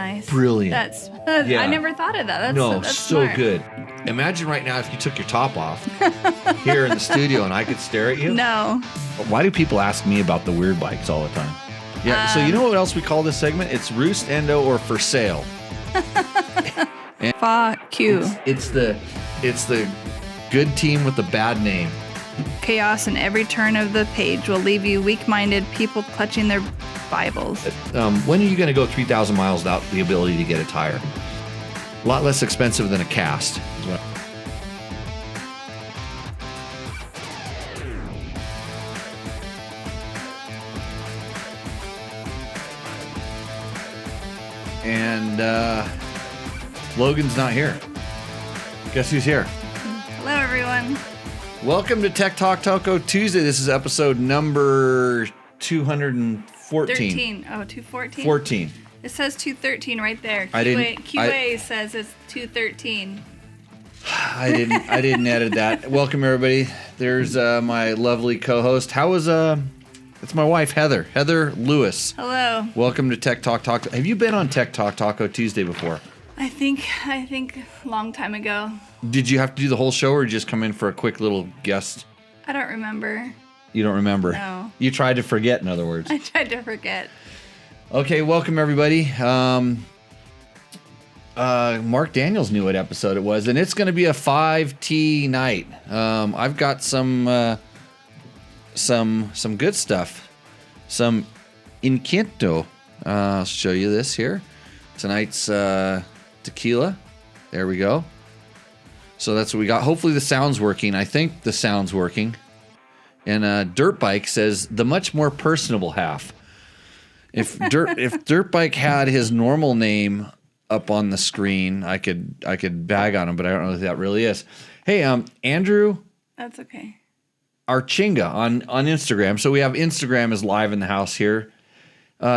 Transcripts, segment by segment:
nice. Brilliant. I never thought of that. That's so smart. good. Imagine right now if you took your top off here in the studio and I could stare at you. No. Why do people ask me about the weird bikes all the time? Yeah, so you know what else we call this segment? It's Roost, Endo, or For Sale. Fuck you. It's the good team with the bad name. Chaos in every turn of the page will leave you weak-minded people clutching their Bibles. When are you going to go 3,000 miles without the ability to get a tire? A lot less expensive than a cast. And Logan's not here. Guess who's here? Hello, everyone. Welcome to Tech Talk Taco Tuesday. This is episode number 214. 13. Oh, 214? 14. It says 213 right there. QA says it's 213. I didn't edit that. Welcome, everybody. There's my lovely co-host. It's my wife, Heather. Heather Lewis. Hello. Welcome to Tech Talk Taco. Have you been on Tech Talk Taco Tuesday before? I think a long time ago. Did you have to do the whole show or just come in for a quick little guest? I don't remember. You don't remember? No. You tried to forget, in other words. I tried to forget. Okay, welcome everybody. Mark Daniels knew what episode it was, and it's going to be a 5T night. I've got some good stuff. Some Inquieto. I'll show you this here. Tonight's tequila. There we go. So that's what we got. Hopefully the sound's working. I think the sound's working. And Dirt Bike says the much more personable half. If Dirt Bike had his normal name up on the screen, I could bag on him, but I don't know if that really is. Hey, Andrew. That's okay. Archinga on Instagram. So we have Instagram is live in the house here.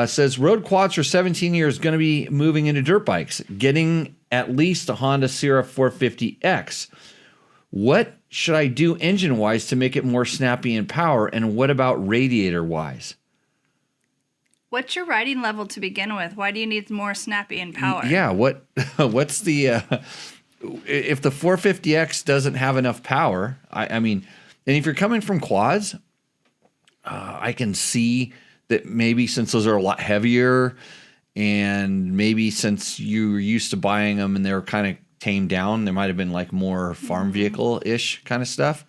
Says road quads for 17 years, going to be moving into dirt bikes, getting at least a Honda Sierra 450X. What should I do engine-wise to make it more snappy in power, and what about radiator-wise? What's your riding level to begin with? Why do you need more snappy in power? Yeah, what's the if the 450X doesn't have enough power? I mean, and if you're coming from quads, I can see that maybe since those are a lot heavier, and maybe since you were used to buying them and they were kind of tamed down, there might have been like more farm vehicle-ish kind of stuff.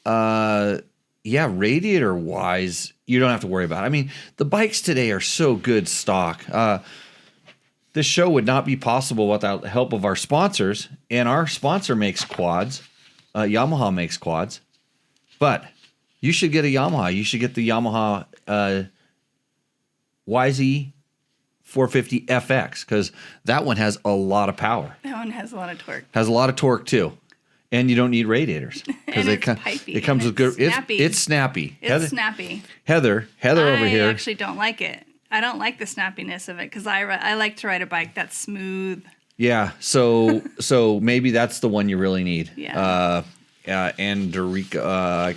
Yeah, radiator-wise, you don't have to worry about it. I mean, the bikes today are so good stock. This show would not be possible without the help of our sponsors, and our sponsor makes quads. Yamaha makes quads. But you should get a Yamaha. You should get the Yamaha YZ 450 FX, because that one has a lot of power. That one has a lot of torque. Has a lot of torque too, and you don't need radiators because it comes with good. It's snappy. It's snappy. Heather over here. I actually don't like it. I don't like the snappiness of it because I like to ride a bike that's smooth. Yeah, so maybe that's the one you really need. Yeah. And Dorica,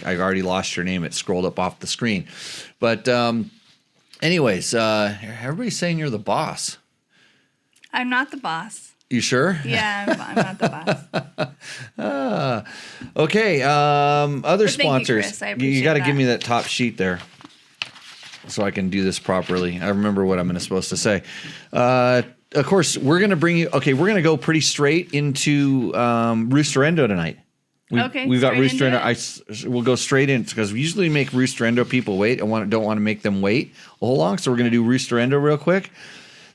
I already lost your name. It scrolled up off the screen. But anyways, everybody's saying you're the boss. I'm not the boss. You sure? Yeah, I'm not the boss. Okay, other sponsors. Thank you, Chris. I appreciate you got to that. give me that top sheet there so I can do this properly. I remember what I'm supposed to say. Of course, we're going to go pretty straight into Rooster Endo tonight. We've got Rooster Endo. We'll go straight in because we usually make Rooster Endo people wait. Don't want to make them wait a whole long. So we're going to do Rooster Endo real quick.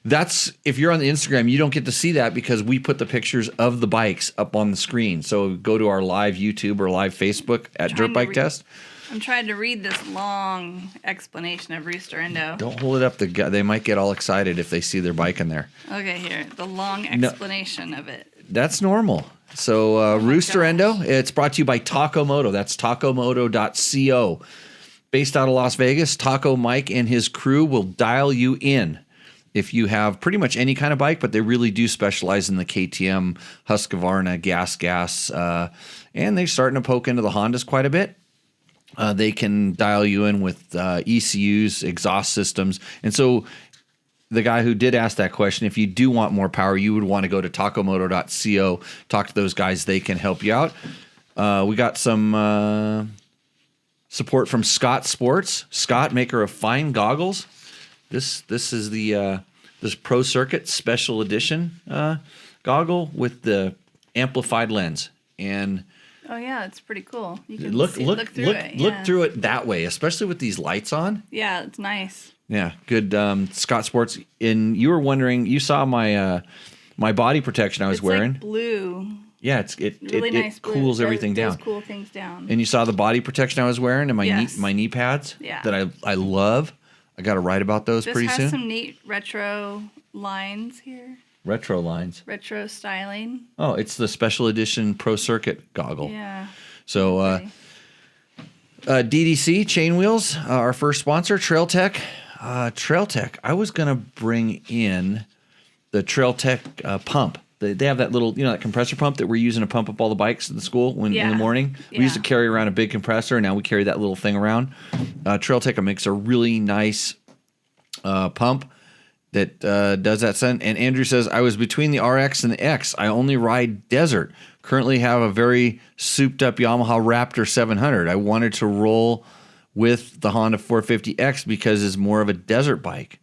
That's if you're on the Instagram, you don't get to see that because we put the pictures of the bikes up on the screen. So go to our live YouTube or live Facebook at Dirt Bike Test. I'm trying to read this long explanation of Rooster Endo. Don't hold it up. They might get all excited if they see their bike in there. Okay, here. The long explanation of it. That's normal. So Rooster Endo, it's brought to you by Taco Moto. That's tacomoto.co. Based out of Las Vegas, Taco Mike and his crew will dial you in if you have pretty much any kind of bike, but they really do specialize in the KTM, Husqvarna, gas, and they're starting to poke into the Hondas quite a bit. They can dial you in with ECUs, exhaust systems. And so the guy who did ask that question, if you do want more power, you would want to go to tacomoto.co, talk to those guys. They can help you out. We got some support from Scott Sports. Scott, maker of fine goggles. This is the this Pro Circuit Special Edition goggle with the amplified lens. And oh yeah, it's pretty cool. You can look through it that way, especially with these lights on. Yeah, it's nice. Yeah, good. Scott Sports. And you were wondering, you saw my my body protection I was wearing. Like blue. Yeah, it Nice blue. cools everything down. Does cool things down. And you saw the body protection I was wearing and my knee pads that I love. I got to write about those pretty soon. This has some neat retro lines here. Retro lines. Retro styling. Oh, it's the special edition Pro Circuit goggle. Yeah. So DDC Chain Wheels, our first sponsor, Trail Tech. Trail Tech. I was gonna bring in the Trail Tech pump. They have that little, that compressor pump that we're using to pump up all the bikes in the school in the morning. We used to carry around a big compressor, and now we carry that little thing around. Trail Tech makes a really nice pump that does that. And Andrew says, I was between the RX and the X. I only ride desert. Currently have a very souped up Yamaha Raptor 700. I wanted to roll with the Honda 450X because it's more of a desert bike.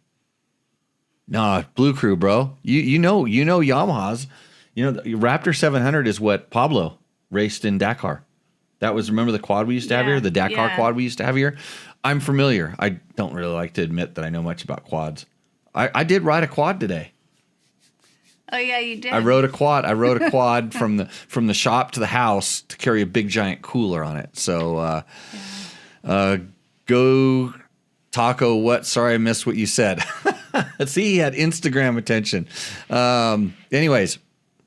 Nah, Blue Crew, bro. You know Yamahas. The Raptor 700 is what Pablo raced in Dakar. That was, remember the quad we used to have here? The Dakar quad we used to have here? I'm familiar. I don't really like to admit that I know much about quads. I did ride a quad today. Oh yeah, you did. I rode a quad from the shop to the house to carry a big giant cooler on it. So go Taco. What? Sorry, I missed what you said. See, he had Instagram attention. Anyways,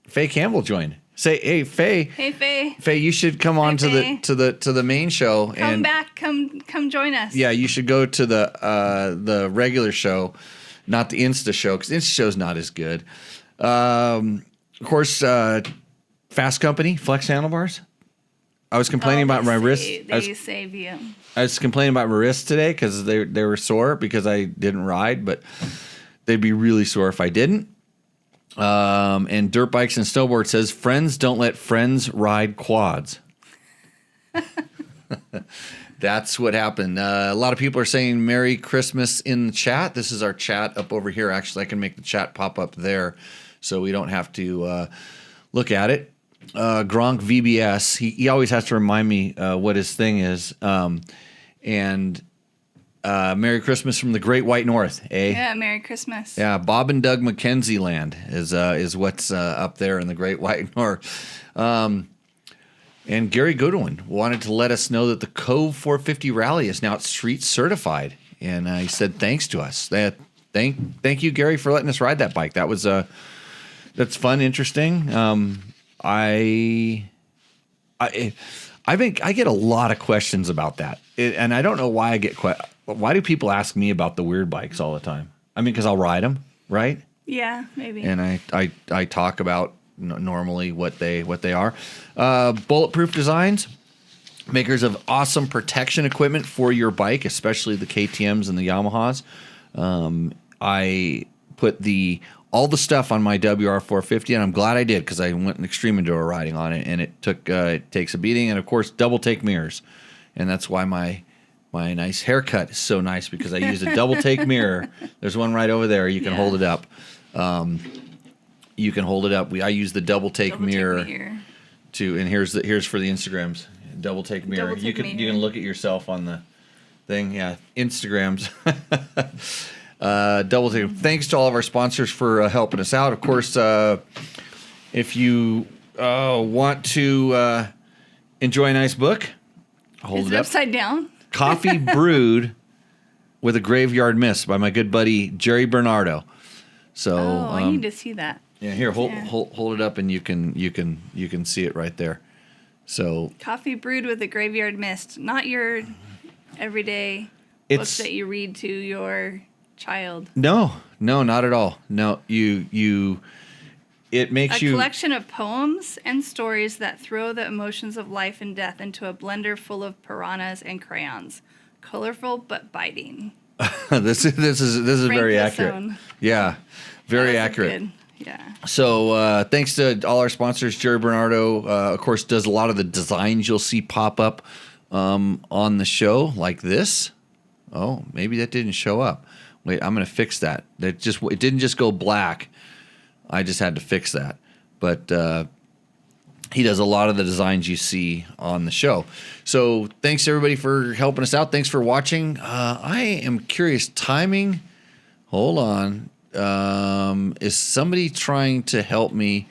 Faye Campbell joined. Say, hey, Faye. Hey, Faye. Faye, you should come on to the main show. Come back. Come join us. Yeah, you should go to the regular show, not the Insta show, because Insta show's not as good. Of course, Fasst Company, Flex handlebars. I was complaining about my wrist. They save you. I was complaining about my wrists today because they were sore because I didn't ride, but they'd be really sore if I didn't. And Dirt Bikes and Snowboard says, friends don't let friends ride quads. That's what happened. A lot of people are saying Merry Christmas in the chat. This is our chat up over here. Actually, I can make the chat pop up there so we don't have to look at it. Gronk VBS, he always has to remind me what his thing is. And Merry Christmas from the Great White North, eh? Yeah, Merry Christmas. Yeah, Bob and Doug McKenzie land is what's up there in the Great White North. And Gary Goodwin wanted to let us know that the Cove 450 Rally is now street certified, and he said thanks to us. Thank you, Gary, for letting us ride that bike. That was that's fun, interesting. I think I get a lot of questions about that, and I don't know why I get why do people ask me about the weird bikes all the time? I mean, because I'll ride them, right? Yeah, maybe. And I talk about normally what they are. Bulletproof Designs, makers of awesome protection equipment for your bike, especially the KTMs and the Yamahas. I put all the stuff on my WR450, and I'm glad I did because I went an extreme enduro riding on it, and it takes a beating. And of course, double take mirrors, and that's why my nice haircut is so nice, because I used a double take mirror. There's one right over there. You can hold it up. You can hold it up. I use the double take mirror to, and here's for the Instagrams. Double take mirror. You can look at yourself on the thing. Yeah, Instagrams. Double take. Thanks to all of our sponsors for helping us out. Of course, if you want to enjoy a nice book, hold it up. Upside down. Coffee Brewed with a Graveyard Mist by my good buddy Jerry Bernardo. So I need to see that. Yeah, here, hold it up, and you can see it right there. So Coffee Brewed with a Graveyard Mist, not your everyday book that you read to your child. No, not at all. No, it makes a collection of poems and stories that throw the emotions of life and death into a blender full of piranhas and crayons. Colorful but biting. This is Frank very the accurate. Zone. Yeah, very That was accurate. good. Yeah. So thanks to all our sponsors. Jerry Bernardo, of course, does a lot of the designs you'll see pop up on the show, like this. Oh, maybe that didn't show up. Wait, I'm going to fix that. It didn't just go black. I just had to fix that. But he does a lot of the designs you see on the show. So thanks everybody for helping us out. Thanks for watching. I am curious. Timing. Hold on. Is somebody trying to help me?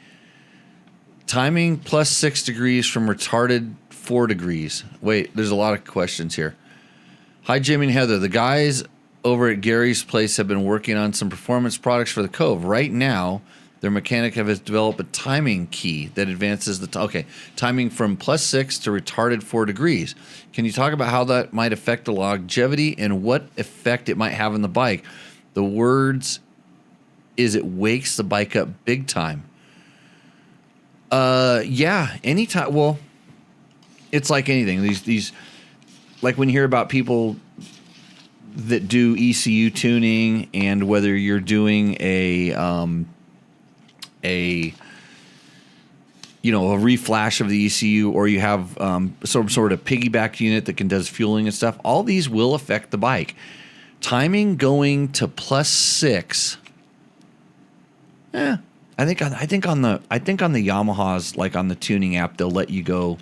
Timing plus 6 degrees from retarded 4 degrees. Wait, there's a lot of questions here. Hi, Jimmy and Heather. The guys over at Gary's place have been working on some performance products for the Cove. Right now, their mechanic has developed a timing key that advances the timing from plus 6 to retarded 4 degrees. Can you talk about how that might affect the longevity and what effect it might have on the bike? The words is it wakes the bike up big time. Yeah, anytime. Well, it's like anything. These like when you hear about people that do ECU tuning, and whether you're doing a reflash of the ECU, or you have some sort of piggyback unit that does fueling and stuff. All these will affect the bike. Timing going to plus 6. I think on the Yamahas, like on the tuning app, they'll let you go.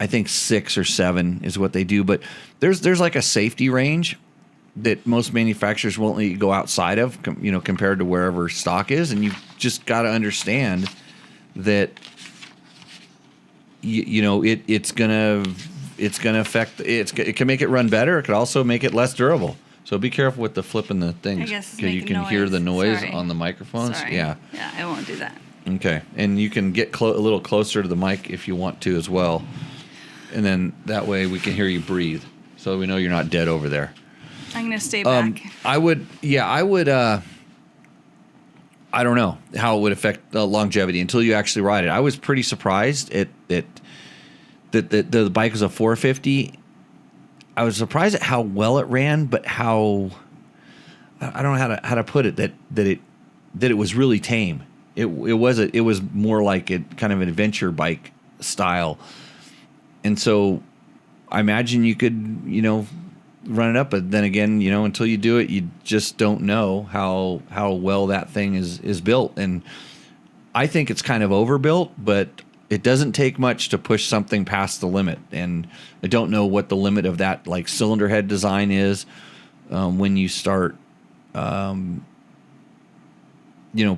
I think 6 or 7 is what they do, but there's like a safety range that most manufacturers won't let you go outside of, compared to wherever stock is, and you've just got to understand that it's gonna affect it can make it run better. It could also make it less durable. So be careful with the flipping the things, because you can hear the noise on the microphones. Sorry. Yeah, I won't do that. Okay, and you can get a little closer to the mic if you want to as well, and then that way we can hear you breathe, so we know you're not dead over there. I'm gonna stay back. I would. I don't know how it would affect longevity until you actually ride it. I was pretty surprised that the bike was a 450. I was surprised at how well it ran, but how I don't know how to put it, that it was really tame. It was more like kind of an adventure bike style, and so I imagine you could run it up, but then again, until you do it, you just don't know how well that thing is built. And I think it's kind of overbuilt, but it doesn't take much to push something past the limit. And I don't know what the limit of that like cylinder head design is when you start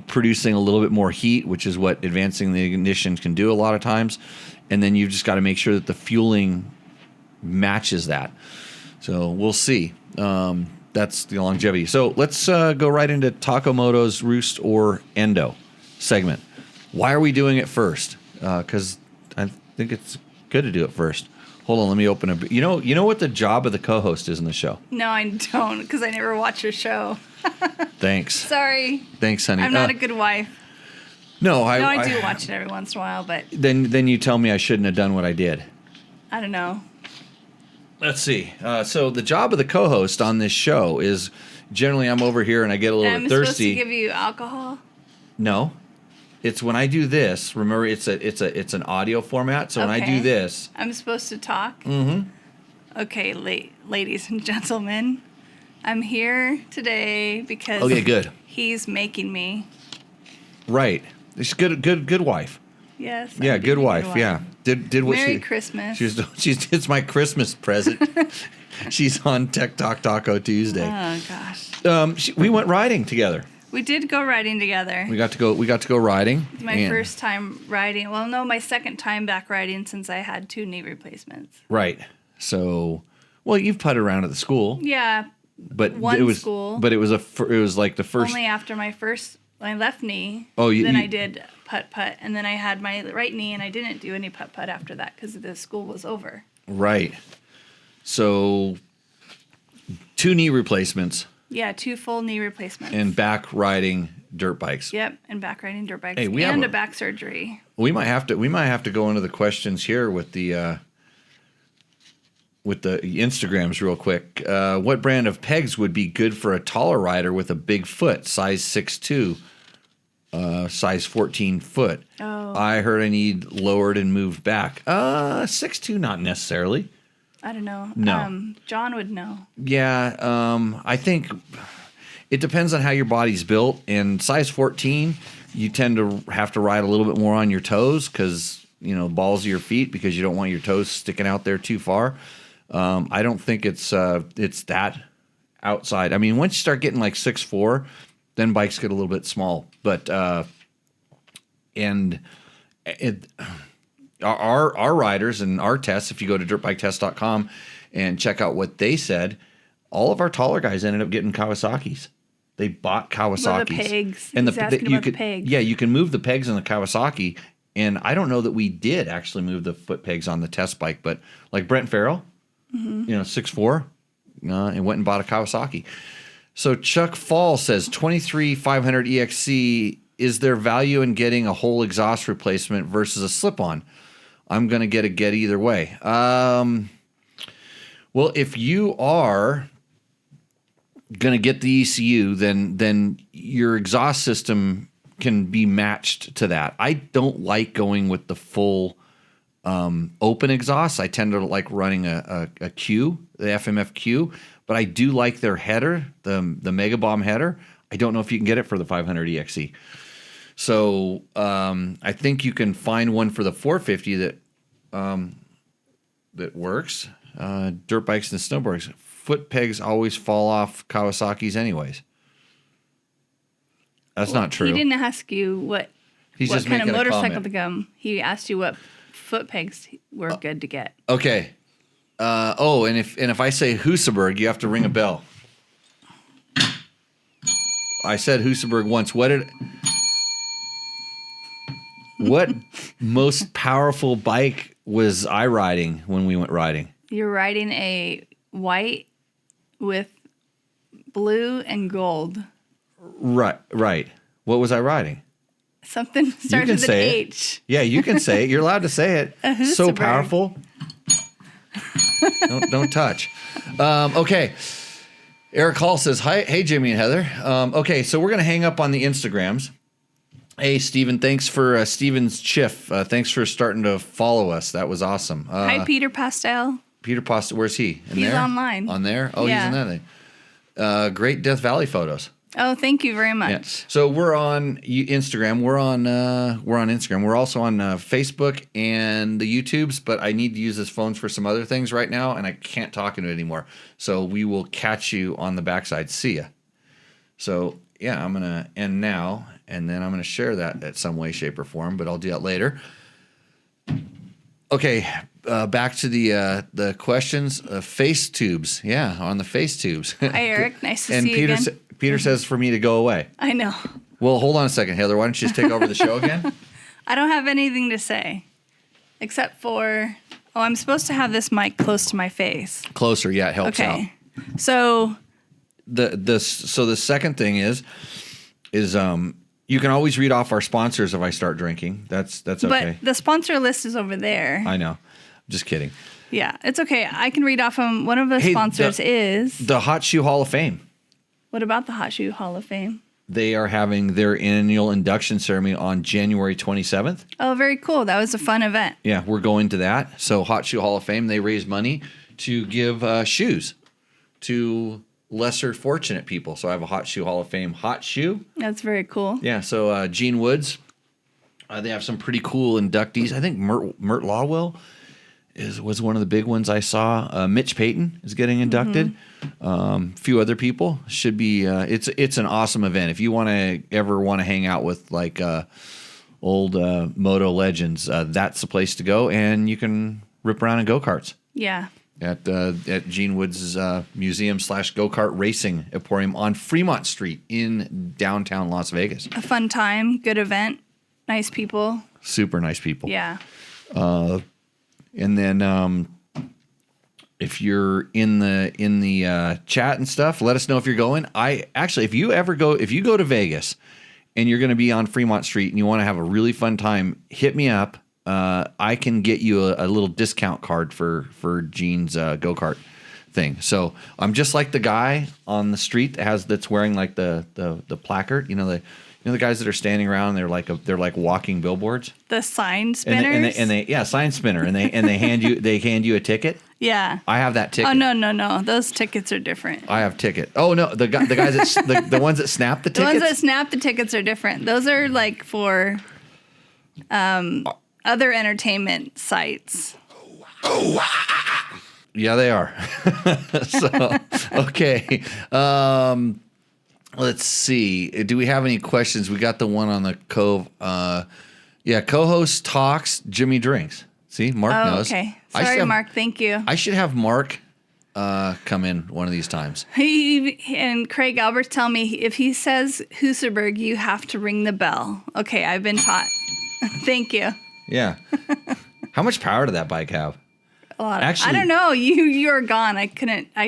producing a little bit more heat, which is what advancing the ignition can do a lot of times. And then you've just got to make sure that the fueling matches that. So we'll see. That's the longevity. So let's go right into Takamoto's Roost or Endo segment. Why are we doing it first? Because I think it's good to do it first. Hold on, let me open a. You know what the job of the co-host is in the show? No, I don't, because I never watch your show. Thanks. Sorry. Thanks, honey. I'm not a good wife. No, I do watch it every once in a while, but then you tell me I shouldn't have done what I did. I don't know. Let's see. So the job of the co-host on this show is generally I'm over here and I get a little bit thirsty. I'm supposed to give you alcohol? No, it's when I do this. Remember, it's an audio format. So when I do this, I'm supposed to talk. Mm-hmm. Okay, ladies and gentlemen, I'm here today because good. He's making me. Right. She's good wife. Yes. Yeah, good wife. Yeah. Did what Merry Christmas. It's my Christmas present. She's on Tech Talk Taco Tuesday. Oh gosh. We went riding together. We did go riding together. We got to go riding. It's my first time riding. Well, no, my second time back riding since I had 2 knee replacements. Right. So, you've putted around at the school. Yeah. But it was school. But it was like the first. Only after my left knee. Oh, then I did putt, and then I had my right knee, and I didn't do any putt after that because the school was over. Right. So, 2 knee replacements. Yeah, 2 full knee replacements. And back riding dirt bikes. Yep, and back riding dirt bikes. Hey, and a back surgery. We might have to go into the questions here with the with the Instagrams real quick. What brand of pegs would be good for a taller rider with a big foot, size 6'2", size 14 foot? Oh. I heard I need lowered and moved back. 6'2", not necessarily. I don't know. No. John would know. Yeah, I think it depends on how your body's built. And size 14, you tend to have to ride a little bit more on your toes because, balls of your feet, because you don't want your toes sticking out there too far. I don't think it's that outside. I mean, once you start getting like 6'4", then bikes get a little bit small. But our riders and our tests, if you go to dirtbiketest.com and check out what they said, all of our taller guys ended up getting Kawasaki's. They bought Kawasaki's. Well, the pegs. And He's asking about the pegs. Yeah, you can move the pegs on the Kawasaki. And I don't know that we did actually move the foot pegs on the test bike, but like Brent Farrell, 6'4", and went and bought a Kawasaki. So Chuck Fall says 23,500 EXC, is there value in getting a whole exhaust replacement versus a slip-on? I'm going to get either way. Well, if you are going to get the ECU, then your exhaust system can be matched to that. I don't like going with the full open exhaust. I tend to like running a Q, the FMF Q, but I do like their header, the Mega Bomb header. I don't know if you can get it for the 500 EXE. So I think you can find one for the 450 that works. Dirt bikes and snowboards. Foot pegs always fall off Kawasaki's anyways. That's not true. He didn't ask you what just kind of making a motorcycle comment. to come. He asked you what foot pegs were good to get. Okay. And if I say Husaberg, you have to ring a bell. I said Husaberg once. What most powerful bike was I riding when we went riding? You're riding a white with blue and gold. Right. What was I riding? Something starts with an H. Yeah, you can say it. You're allowed to say it. So Husaberg. powerful. Don't touch. Okay. Eric Hall says, "Hi, hey Jimmy and Heather." Okay, so we're gonna hang up on the Instagrams. Hey Steven, thanks for Steven's Chiff. Thanks for starting to follow us. That was awesome. Hi, Peter Pastel. Peter Pastel, where's he? He's there? online. On there? Oh, Yeah. he's in that thing. Great Death Valley photos. Oh, thank you very much. Yeah. So we're on Instagram. We're on Instagram. We're also on Facebook and the YouTubes. But I need to use this phone for some other things right now, and I can't talk into it anymore. So we will catch you on the backside. See ya. So yeah, I'm gonna end now, and then I'm gonna share that at some way, shape, or form. But I'll do that later. Okay. Back to the questions. Face tubes. Yeah, on the face tubes. Hi, Eric. Nice to and see you again. Peter says for me to go away. I know. Well, hold on a second, Heather. Why don't you just take over the show again? I don't have anything to say except for, I'm supposed to have this mic close to my face. Closer, yeah, it helps out. Okay. So the second thing is you can always read off our sponsors if I start drinking. That's okay. But the sponsor list is over there. I know. Just kidding. Yeah, it's okay. I can read off them. One of the sponsors is the Hot Shoe Hall of Fame. What about the Hot Shoe Hall of Fame? They are having their annual induction ceremony on January 27th. Oh, very cool. That was a fun event. Yeah, we're going to that. So Hot Shoe Hall of Fame, they raise money to give shoes to lesser fortunate people. So I have a Hot Shoe Hall of Fame hot shoe. That's very cool. Yeah, so Gene Woods, they have some pretty cool inductees. I think Mert Lawwell was one of the big ones I saw. Mitch Payton is getting inducted. A few other people should be. It's an awesome event. If you ever want to hang out with like old Moto legends, that's the place to go. And you can rip around in go-karts. Yeah. At Gene Woods' museum / go-kart racing emporium on Fremont Street in downtown Las Vegas. A fun time, good event, nice people. Super nice people. Yeah. And then if you're in the chat and stuff, let us know if you're going. If you go to Vegas and you're going to be on Fremont Street and you want to have a really fun time, hit me up I can get you a little discount card for Gene's go-kart thing. So I'm just like the guy on the street that's wearing like the placard. The guys that are standing around. They're like walking billboards. The sign spinners. And they sign spinner. And they hand you a ticket. Yeah. I have that ticket. Oh no. Those tickets are different. I have ticket. Oh no, the guys that the ones that snap the tickets. The ones that snap the tickets are different. Those are like for other entertainment sites. Yeah, they are. So, okay. Let's see. Do we have any questions? We got the one on the Cove. Co-host talks, Jimmy drinks. See, Mark knows. Okay. Sorry, Mark. Thank you. I should have Mark come in one of these times. And Craig Alberts tell me if he says Huserberg, you have to ring the bell. Okay, I've been taught. Thank you. Yeah. How much power did that bike have? A lot. Actually, I don't know. You're gone. I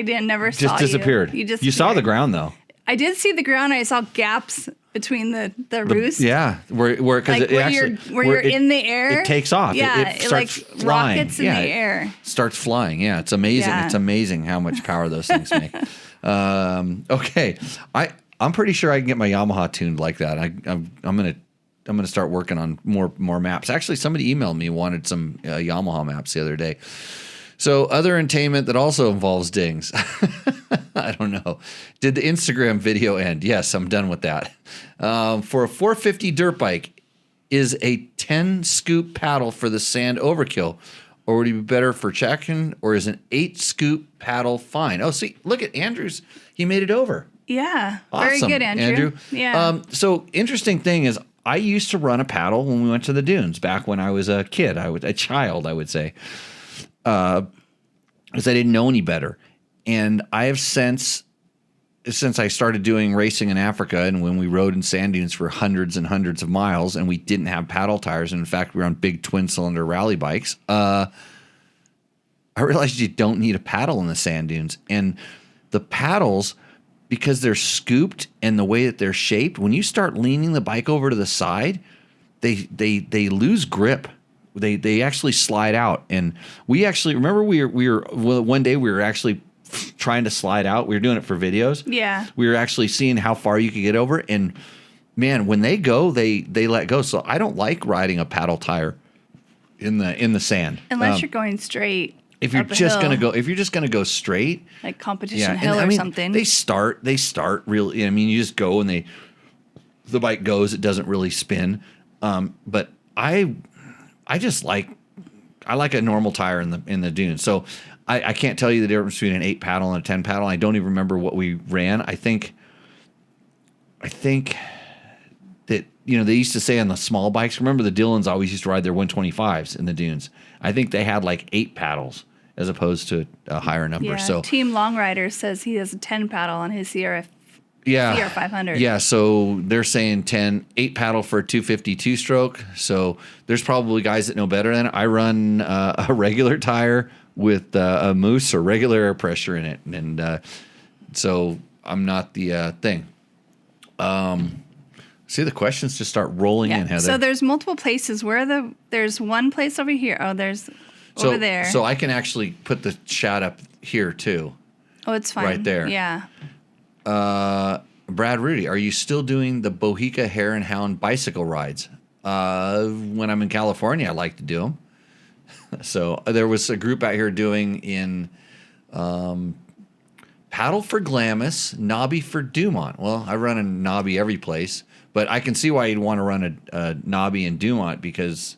never saw you. Just disappeared. You saw the ground though. I did see the ground. I saw gaps between the roost. Yeah, where because like you're in the air. It takes off. Yeah, it starts like flying. rockets in the air. Starts flying. Yeah, it's amazing. Yeah. It's amazing how much power those things make. Okay, I'm pretty sure I can get my Yamaha tuned like that. I'm gonna start working on more maps. Actually, somebody emailed me, wanted some Yamaha maps the other day. So other entertainment that also involves dings. I don't know. Did the Instagram video end? Yes, I'm done with that. For a 450 dirt bike, is a 10 scoop paddle for the sand overkill? Or would it be better for checking? Or is an 8 scoop paddle fine? Oh, see, look at Andrew's. He made it over. Yeah. Awesome, Very good, Andrew. Yeah. So interesting thing is I used to run a paddle when we went to the dunes back when I was a kid. A child, I would say. Because I didn't know any better. And I have since I started doing racing in Africa and when we rode in sand dunes for hundreds and hundreds of miles and we didn't have paddle tires, and in fact, we were on big twin cylinder rally bikes, I realized you don't need a paddle in the sand dunes. And the paddles, because they're scooped and the way that they're shaped, when you start leaning the bike over to the side, they lose grip. They actually slide out, and we actually remember one day we were actually trying to slide out. We were doing it for videos. Yeah, we were actually seeing how far you could get over, and man, when they go, they let go. So I don't like riding a paddle tire in the sand unless you're going straight. If you're just gonna go straight, like competition hill or something. They start really. I mean, you just go and the bike goes. It doesn't really spin, but I just like a normal tire in the dune. So I can't tell you the difference between an 8 paddle and a 10 paddle. I don't even remember what we ran. I think that they used to say on the small bikes. Remember the Dillons always used to ride their 125s in the dunes. I think they had like 8 paddles as opposed to a higher number. Yeah, so Team Long Rider says he has a 10 paddle on his CR500. Yeah, so they're saying 8 paddle for a 252 stroke. So there's probably guys that know better than it. I run a regular tire with a Moose or regular air pressure in it. And so I'm not the thing. See, the questions just start rolling in, Heather. So there's multiple places. There's one place over here. Oh, there's over there. So I can actually put the chat up here too. Oh, it's fine. Right there. Yeah. Brad Rudy, are you still doing the Bohica Hare and Hound bicycle rides? When I'm in California, I like to do them. So there was a group out here doing in Paddle for Glamis, Nobby for Dumont. Well, I run a Nobby every place, but I can see why you'd want to run a Nobby in Dumont because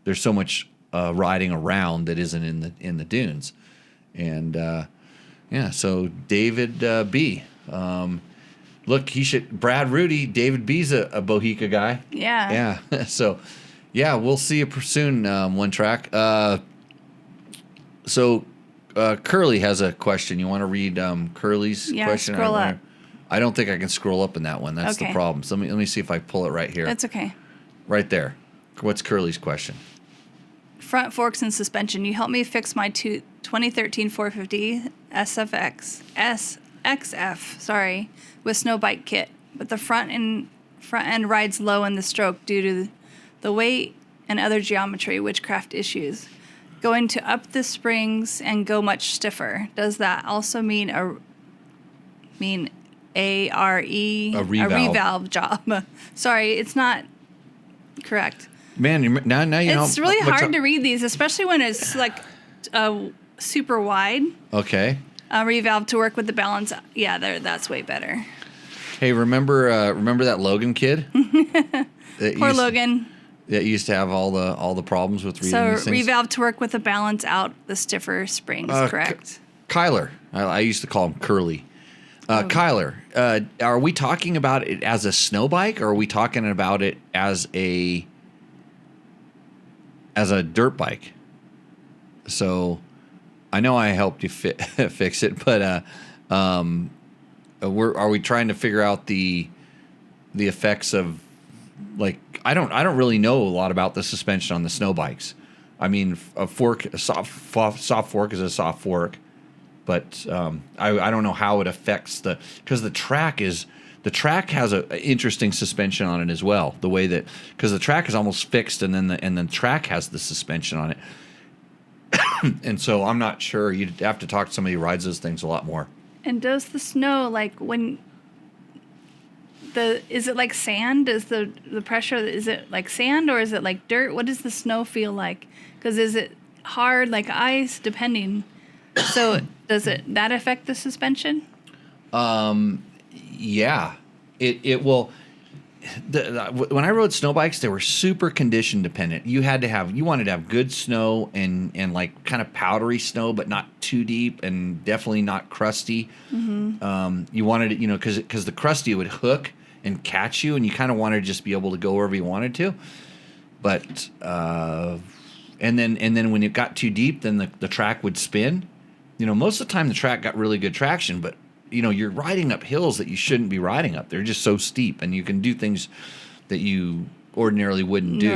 there's so much riding around that isn't in the dunes. And so David B. Look, Brad Rudy, David B's a Bohica guy. Yeah. Yeah. So, yeah, we'll see you soon, One Track. So Curly has a question. You want to read Curly's question? Scroll up. I don't think I can scroll up in that one. That's the problem. So let me see if I pull it right here. That's okay. Right there. What's Curly's question? Front forks and suspension. You helped me fix my 2013 450 XF, with snowbike kit, but the front end rides low in the stroke due to the weight and other geometry, witchcraft issues. Going to up the springs and go much stiffer. Does that also mean a revalve job? Sorry, it's not correct. Man, now you know. It's really hard to read these, especially when it's like super wide. Okay. Revalve to work with the balance. Yeah, that's way better. Hey, remember that Logan kid? Poor Logan. That used to have all the problems with reading these things. Revalve to work with the balance out the stiffer springs, correct? Kyler. I used to call him Curly. Kyler, are we talking about it as a snow bike, or are we talking about it as a dirt bike? So I know I helped you fix it, but are we trying to figure out the effects of, like, I don't really know a lot about the suspension on the snow bikes. I mean, a soft fork is a soft fork, but I don't know how it affects because the track has an interesting suspension on it as well. The way that, because the track is almost fixed, and then the track has the suspension on it. And so I'm not sure. You'd have to talk to somebody who rides those things a lot more. And does the snow, like, is it like sand? Is the pressure, is it like sand or is it like dirt? What does the snow feel like? Because is it hard like ice, depending? So does that affect the suspension? Yeah, it will. When I rode snow bikes, they were super condition dependent. You wanted to have good snow and like kind of powdery snow, but not too deep and definitely not crusty. Mm-hmm. You wanted it, because the crusty would hook and catch you, and you kind of wanted to just be able to go wherever you wanted to. But and then when it got too deep, then the track would spin. Most of the time the track got really good traction, but you're riding up hills that you shouldn't be riding up. They're just so steep, and you can do things that you ordinarily wouldn't do.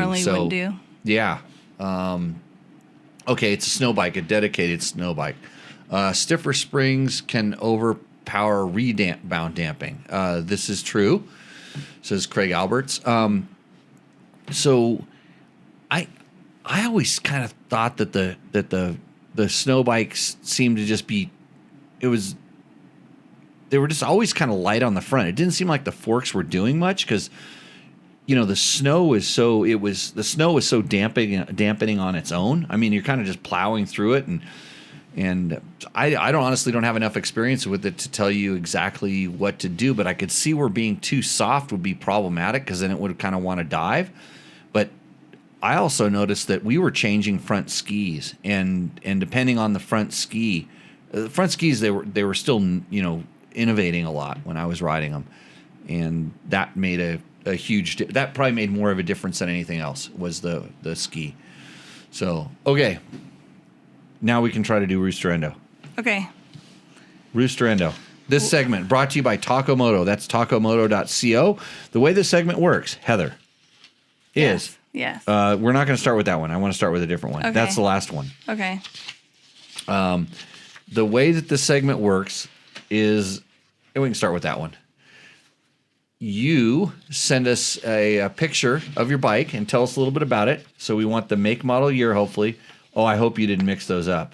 Yeah. Okay, it's a snow bike, a dedicated snow bike. Stiffer springs can overpower rebound damping. This is true, says Craig Alberts. So I always kind of thought that the snow bikes seemed to just be, they were just always kind of light on the front. It didn't seem like the forks were doing much because, the snow was so dampening on its own. I mean, you're kind of just plowing through it, and I honestly don't have enough experience with it to tell you exactly what to do. But I could see where being too soft would be problematic, because then it would kind of want to dive. But I also noticed that we were changing front skis, and depending on the front skis, they were still innovating a lot when I was riding them, and that made a huge. That probably made more of a difference than anything else, was the ski. So okay, now we can try to do Roost or Endo. Okay. Roost or Endo. This segment brought to you by Moto. That's tacomoto.co. The way this segment works, Heather, is yes. We're not going to start with that one. I want to start with a different one. Okay. That's the last one. Okay. The way that this segment works is, and we can start with that one. You send us a picture of your bike and tell us a little bit about it. So we want the make, model, year, hopefully. Oh, I hope you didn't mix those up.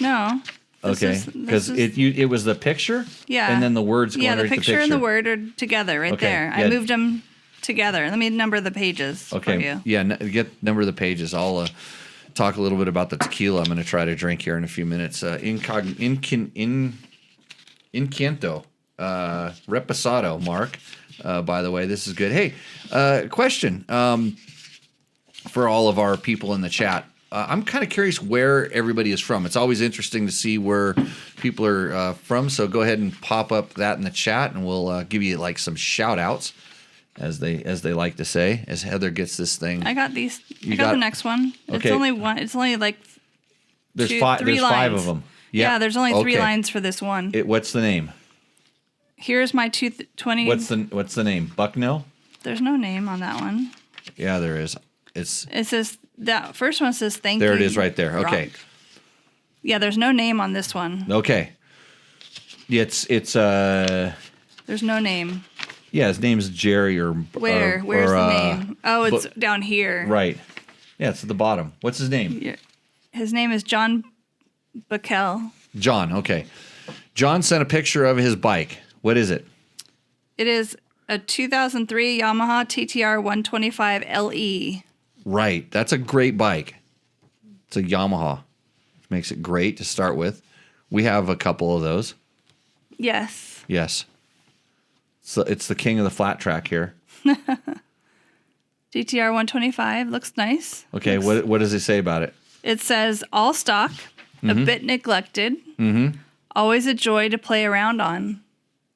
No. Okay, because it was the picture, and then the words going right to the picture. Yeah, the picture and the word are together there. Yeah. I moved them together. Let me number the pages for you. Yeah, get number the pages. I'll talk a little bit about the tequila I'm going to try to drink here in a few minutes. Incanto, Reposado, Mark. By the way, this is good. Hey, question for all of our people in the chat. I'm kind of curious where everybody is from. It's always interesting to see where people are from. So go ahead and pop up that in the chat, and we'll give you like some shout outs, as they like to say, as Heather gets this thing. I got these. I got the next one. Okay. It's only one. It's only like there's five. There's lines. 5 of them. Yeah, there's only 3 lines for this one. What's the name? Here's my 220. What's the name? Bucknell? There's no name on that one. Yeah, there is. It says that first one says thank you. There it is right there. Okay. Rock. Yeah, there's no name on this one. Okay. It's There's no name. Yeah, his name's Jerry or where's the name? Oh, it's down here. Right. Yeah, it's at the bottom. What's his name? Yeah. His name is John Backel. John, okay. John sent a picture of his bike. What is it? It is a 2003 Yamaha TTR 125 LE. Right. That's a great bike. It's a Yamaha. Makes it great to start with. We have a couple of those. Yes. Yes. So it's the king of the flat track here. GTR 125 looks nice. Okay, what does it say about it? It says all stock, a bit neglected, always a joy to play around on.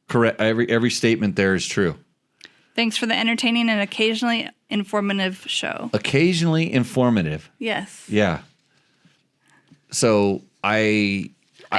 Correct. Every statement there is true. Thanks for the entertaining and occasionally informative show. Occasionally informative. Yes. Yeah. So I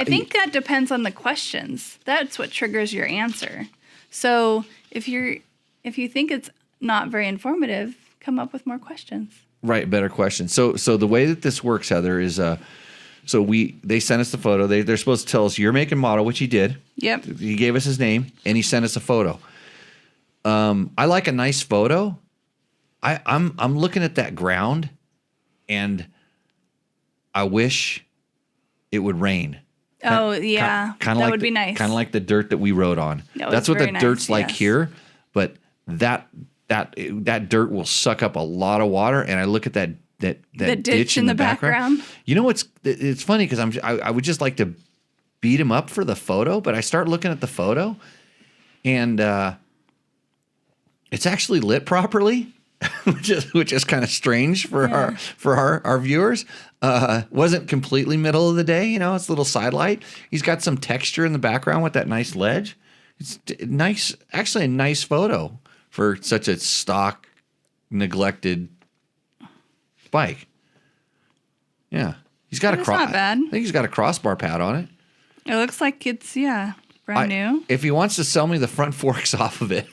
think that depends on the questions. That's what triggers your answer. So if you think it's not very informative, come up with more questions. Right, better question. So the way that this works, Heather, is they sent us the photo. They're supposed to tell us your make and model, which he did. Yep. He gave us his name and he sent us a photo. I like a nice photo. I'm looking at that ground and I wish it would rain. Oh, yeah. Kind of that like would be nice. Kind of like the dirt that we rode on. That's what the dirt's like here, but that dirt will suck up a lot of water, and I look at that ditch in the background. You know it's funny because I would just like to beat him up for the photo, but I start looking at the photo, and it's actually lit properly, which is kind of strange for our viewers. Wasn't completely middle of the day, it's a little side light. He's got some texture in the background with that nice ledge. It's nice, actually a nice photo for such a stock, neglected bike. Yeah. He's got not bad. I think he's got a crossbar pad on it. It looks like it's, brand new. If he wants to sell me the front forks off of it.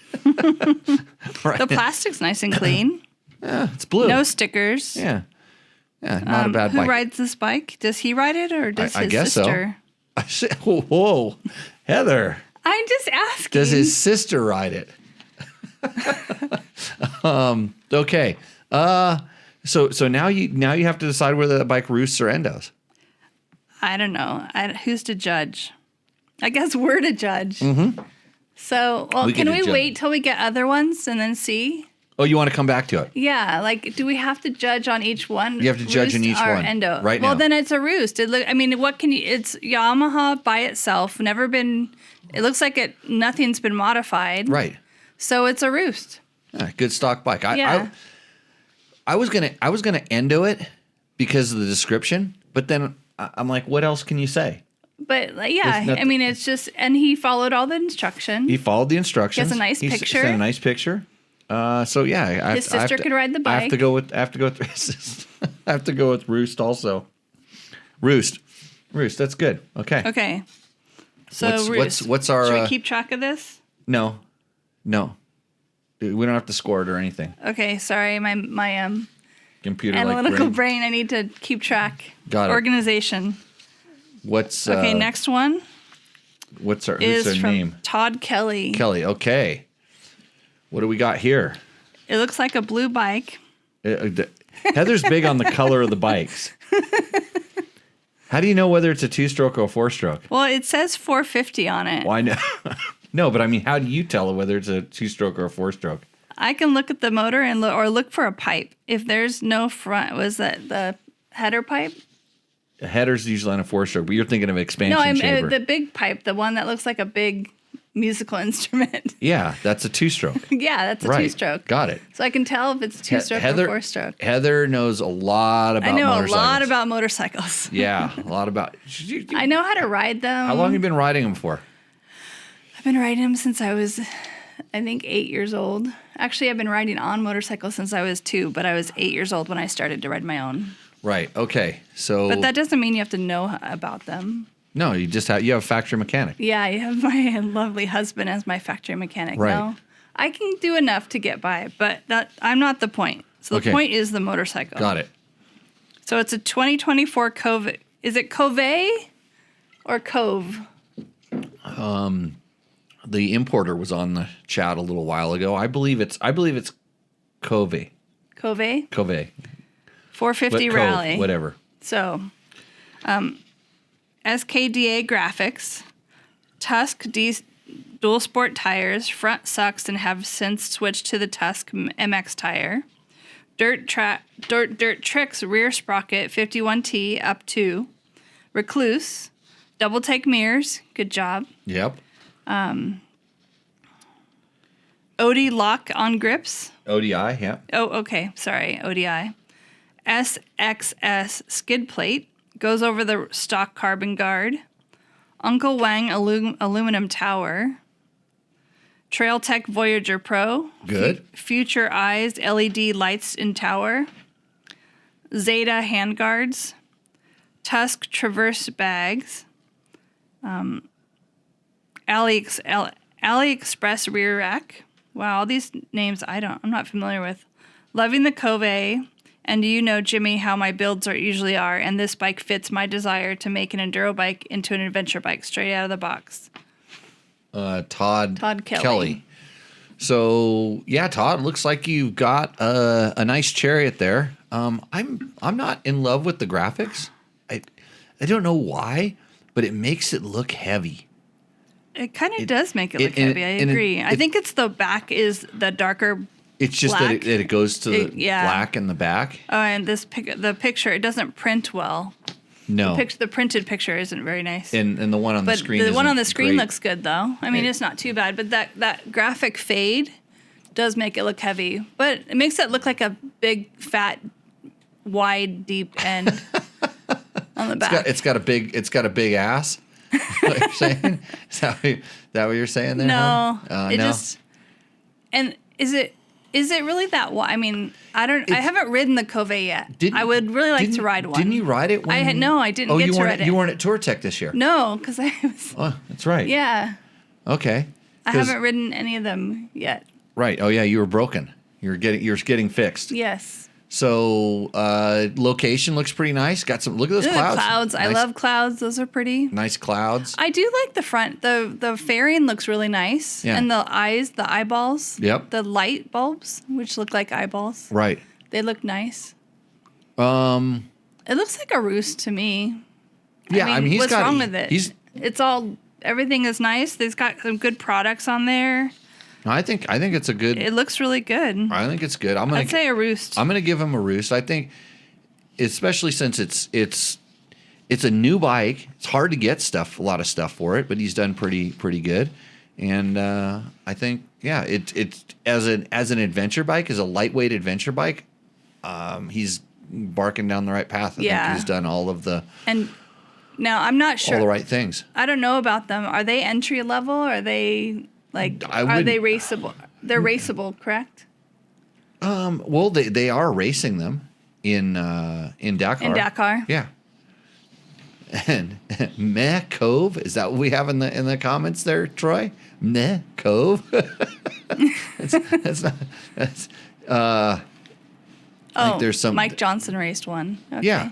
Right. The plastic's nice and clean. Yeah, it's blue. No stickers. Yeah. Yeah, not a bad who bike. Who rides this bike? Does he ride it or does I his guess sister? So. I said, whoa, Heather. I'm just asking. Does his sister ride it? Okay. So now you have to decide whether that bike roosts or endos. I don't know. Who's to judge? I guess we're to judge. Mm-hmm. So, can we wait till we get other ones and then see? Oh, you want to come back to it? Yeah. Do we have to judge on each one? You have to judge on each one. Endo? Right now. Well, then it's a Roost. It's Yamaha by itself. It looks like nothing's been modified. Right. So it's a Roost. Good stock bike. I was gonna endo it because of the description, but then I'm like, what else can you say? But it's just, and he followed all the instructions. He followed the instructions. He has a nice picture. He sent a nice picture. So yeah, his sister could ride the bike. I have to go with I have to go with Roost also. Roost. That's good. Okay. Okay. So what's our? Should we keep track of this? No. We don't have to score it or anything. Okay. Sorry, my computer analytical brain. I need to keep track. Got it. Organization. What's okay? Next one. Who's their from name? Todd Kelly. Kelly. Okay. What do we got here? It looks like a blue bike. Heather's big on the color of the bikes. How do you know whether it's a 2-stroke or a 4-stroke? Well, it says 450 on it. Why no? No, but I mean, how do you tell whether it's a 2-stroke or a 4-stroke? I can look at the motor and or look for a pipe. If there's no front, was that the header pipe? A header's usually on a 4-stroke, but you're thinking of expansion chamber. The big pipe, the one that looks like a big musical instrument. Yeah, that's a 2-stroke. Yeah, that's a 2-stroke. Got it. So I can tell if it's 2-stroke or 4-stroke. Heather knows a lot about motorcycles. I know a lot about motorcycles. Yeah, a lot about. I know how to ride them. How long have you been riding them for? I've been riding them since I was, I think, 8 years old. Actually, I've been riding on motorcycles since I was 2, but I was 8 years old when I started to ride my own. Right. Okay. So. But that doesn't mean you have to know about them. No, you have a factory mechanic. Yeah, you have my lovely husband as my factory mechanic. Right. No, I can do enough to get by, but I'm not the point. So the point is the motorcycle. Got it. So it's a 2024 Cove. Is it Cove or Cove? The importer was on the chat a little while ago. I believe it's Cove. Cove? Cove. 450 Cove, Rally. whatever. So, SKDA graphics, Tusk dual sport tires, front sucks and have since switched to the Tusk MX tire. Dirt Tricks rear sprocket 51T up 2. Recluse, double take mirrors, good job. Yep. OD lock on grips. ODI, yeah. Oh, okay. Sorry, ODI. SXS skid plate goes over the stock carbon guard. Uncle Wang aluminum tower. Trail Tech Voyager Pro. Good. Future Eyes LED lights in tower. Zeta handguards. Tusk Traverse bags. AliExpress rear rack. Wow, all these names I'm not familiar with. Loving the Cove. And do you know, Jimmy, how my builds usually are, and this bike fits my desire to make an enduro bike into an adventure bike straight out of the box. Todd Kelly. So yeah, Todd, looks like you've got a nice chariot there. I'm not in love with the graphics. I don't know why, but it makes it look heavy. It kind of does make it look heavy. I agree. I think it's the back is the darker. It's just black. that it goes to the black in the back. Oh, and the picture, it doesn't print well. No. The printed picture isn't very nice. And the one on the screen. The one on the screen great. looks good though. I mean, it's not too bad, but that graphic fade does make it look heavy. But it makes it look like a big, fat, wide, deep end on the back. It's got a big ass. What you're saying? Is that what you're saying there? No. No. And is it really that wide? I mean, I haven't ridden the Cove yet. I would really like to ride one. Didn't you ride it? I didn't get to ride it. You weren't at Tour Tech this year. No, because I was. Oh, that's right. Yeah. Okay. I haven't ridden any of them yet. Right. Oh yeah, you were broken. You're getting fixed. Yes. So location looks pretty nice. Got some. Look at those clouds. Clouds. Nice, I love clouds. Those are pretty. Nice clouds. I do like the front. The fairing looks really nice. Yeah. And the eyeballs. Yep. The light bulbs, which look like eyeballs. Right. They look nice. It looks like a Roost to me. Yeah, I mean what's wrong with it? Everything is nice. They've got some good products on there. I think it's a good. It looks really good. I think it's good. I'd say a Roost. I'm gonna give him a Roost. I think, especially since it's a new bike. It's hard to get a lot of stuff for it, but he's done pretty good. And I think it's as an adventure bike, as a lightweight adventure bike, he's barking down the right path. I think he's done all of the. And now I'm not sure all the right things. I don't know about them. Are they entry level? Are they are they raceable? They're raceable, correct? Well, they are racing them in Dakar. In Dakar. Yeah. And Meh Cove, is that what we have in the comments there, Troy? Meh Cove. I think there's some. Mike Johnson raced one. Okay. Yeah.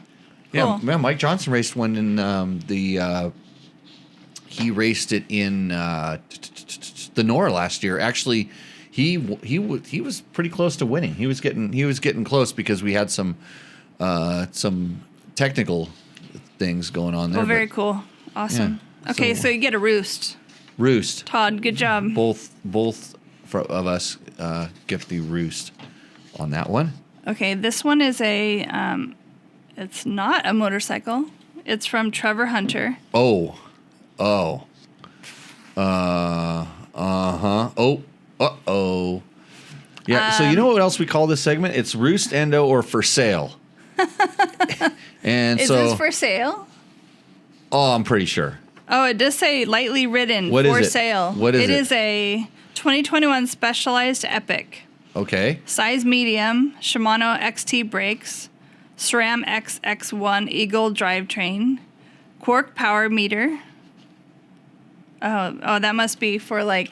Cool. Yeah, Mike Johnson raced one in he raced it in the NOR last year. Actually, he was pretty close to winning. He was getting close because we had some technical things going on there. Oh, very cool. Awesome. Yeah, okay, so you get a Roost. Roost. Todd, good job. Both of us get the Roost on that one. Okay, this one is it's not a motorcycle. It's from Trevor Hunter. Oh. Yeah, so you know what else we call this segment? It's Roost, Endo, or For Sale. Is this for sale? Oh, I'm pretty sure. Oh, it does say lightly ridden What for is it? sale. What is it? It is a 2021 Specialized Epic. Okay. Size medium, Shimano XT brakes, SRAM XX1 Eagle drivetrain, Quark power meter. Oh, that must be for like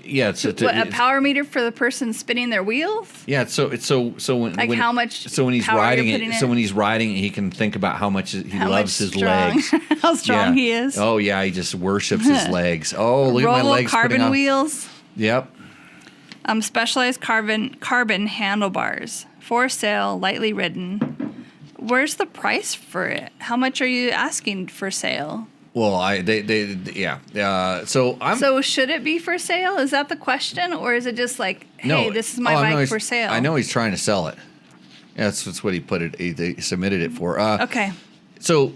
it's a power meter for the person spinning their wheels. Yeah, so when how much when he's power riding you're it, putting in? so when he's riding it, he can think about how much he loves his strong. legs. How strong he is. Oh yeah, he just worships his legs. Oh, look at my legs. Carbon wheels. Yep. Specialized carbon handlebars for sale, lightly ridden. Where's the price for it? How much are you asking for sale? Well, yeah. So should it be for sale? Is that the question, or is it just like, hey, No. this is my bike for sale? I know he's trying to sell it. Yeah, that's what he put it. They submitted it for. Okay. So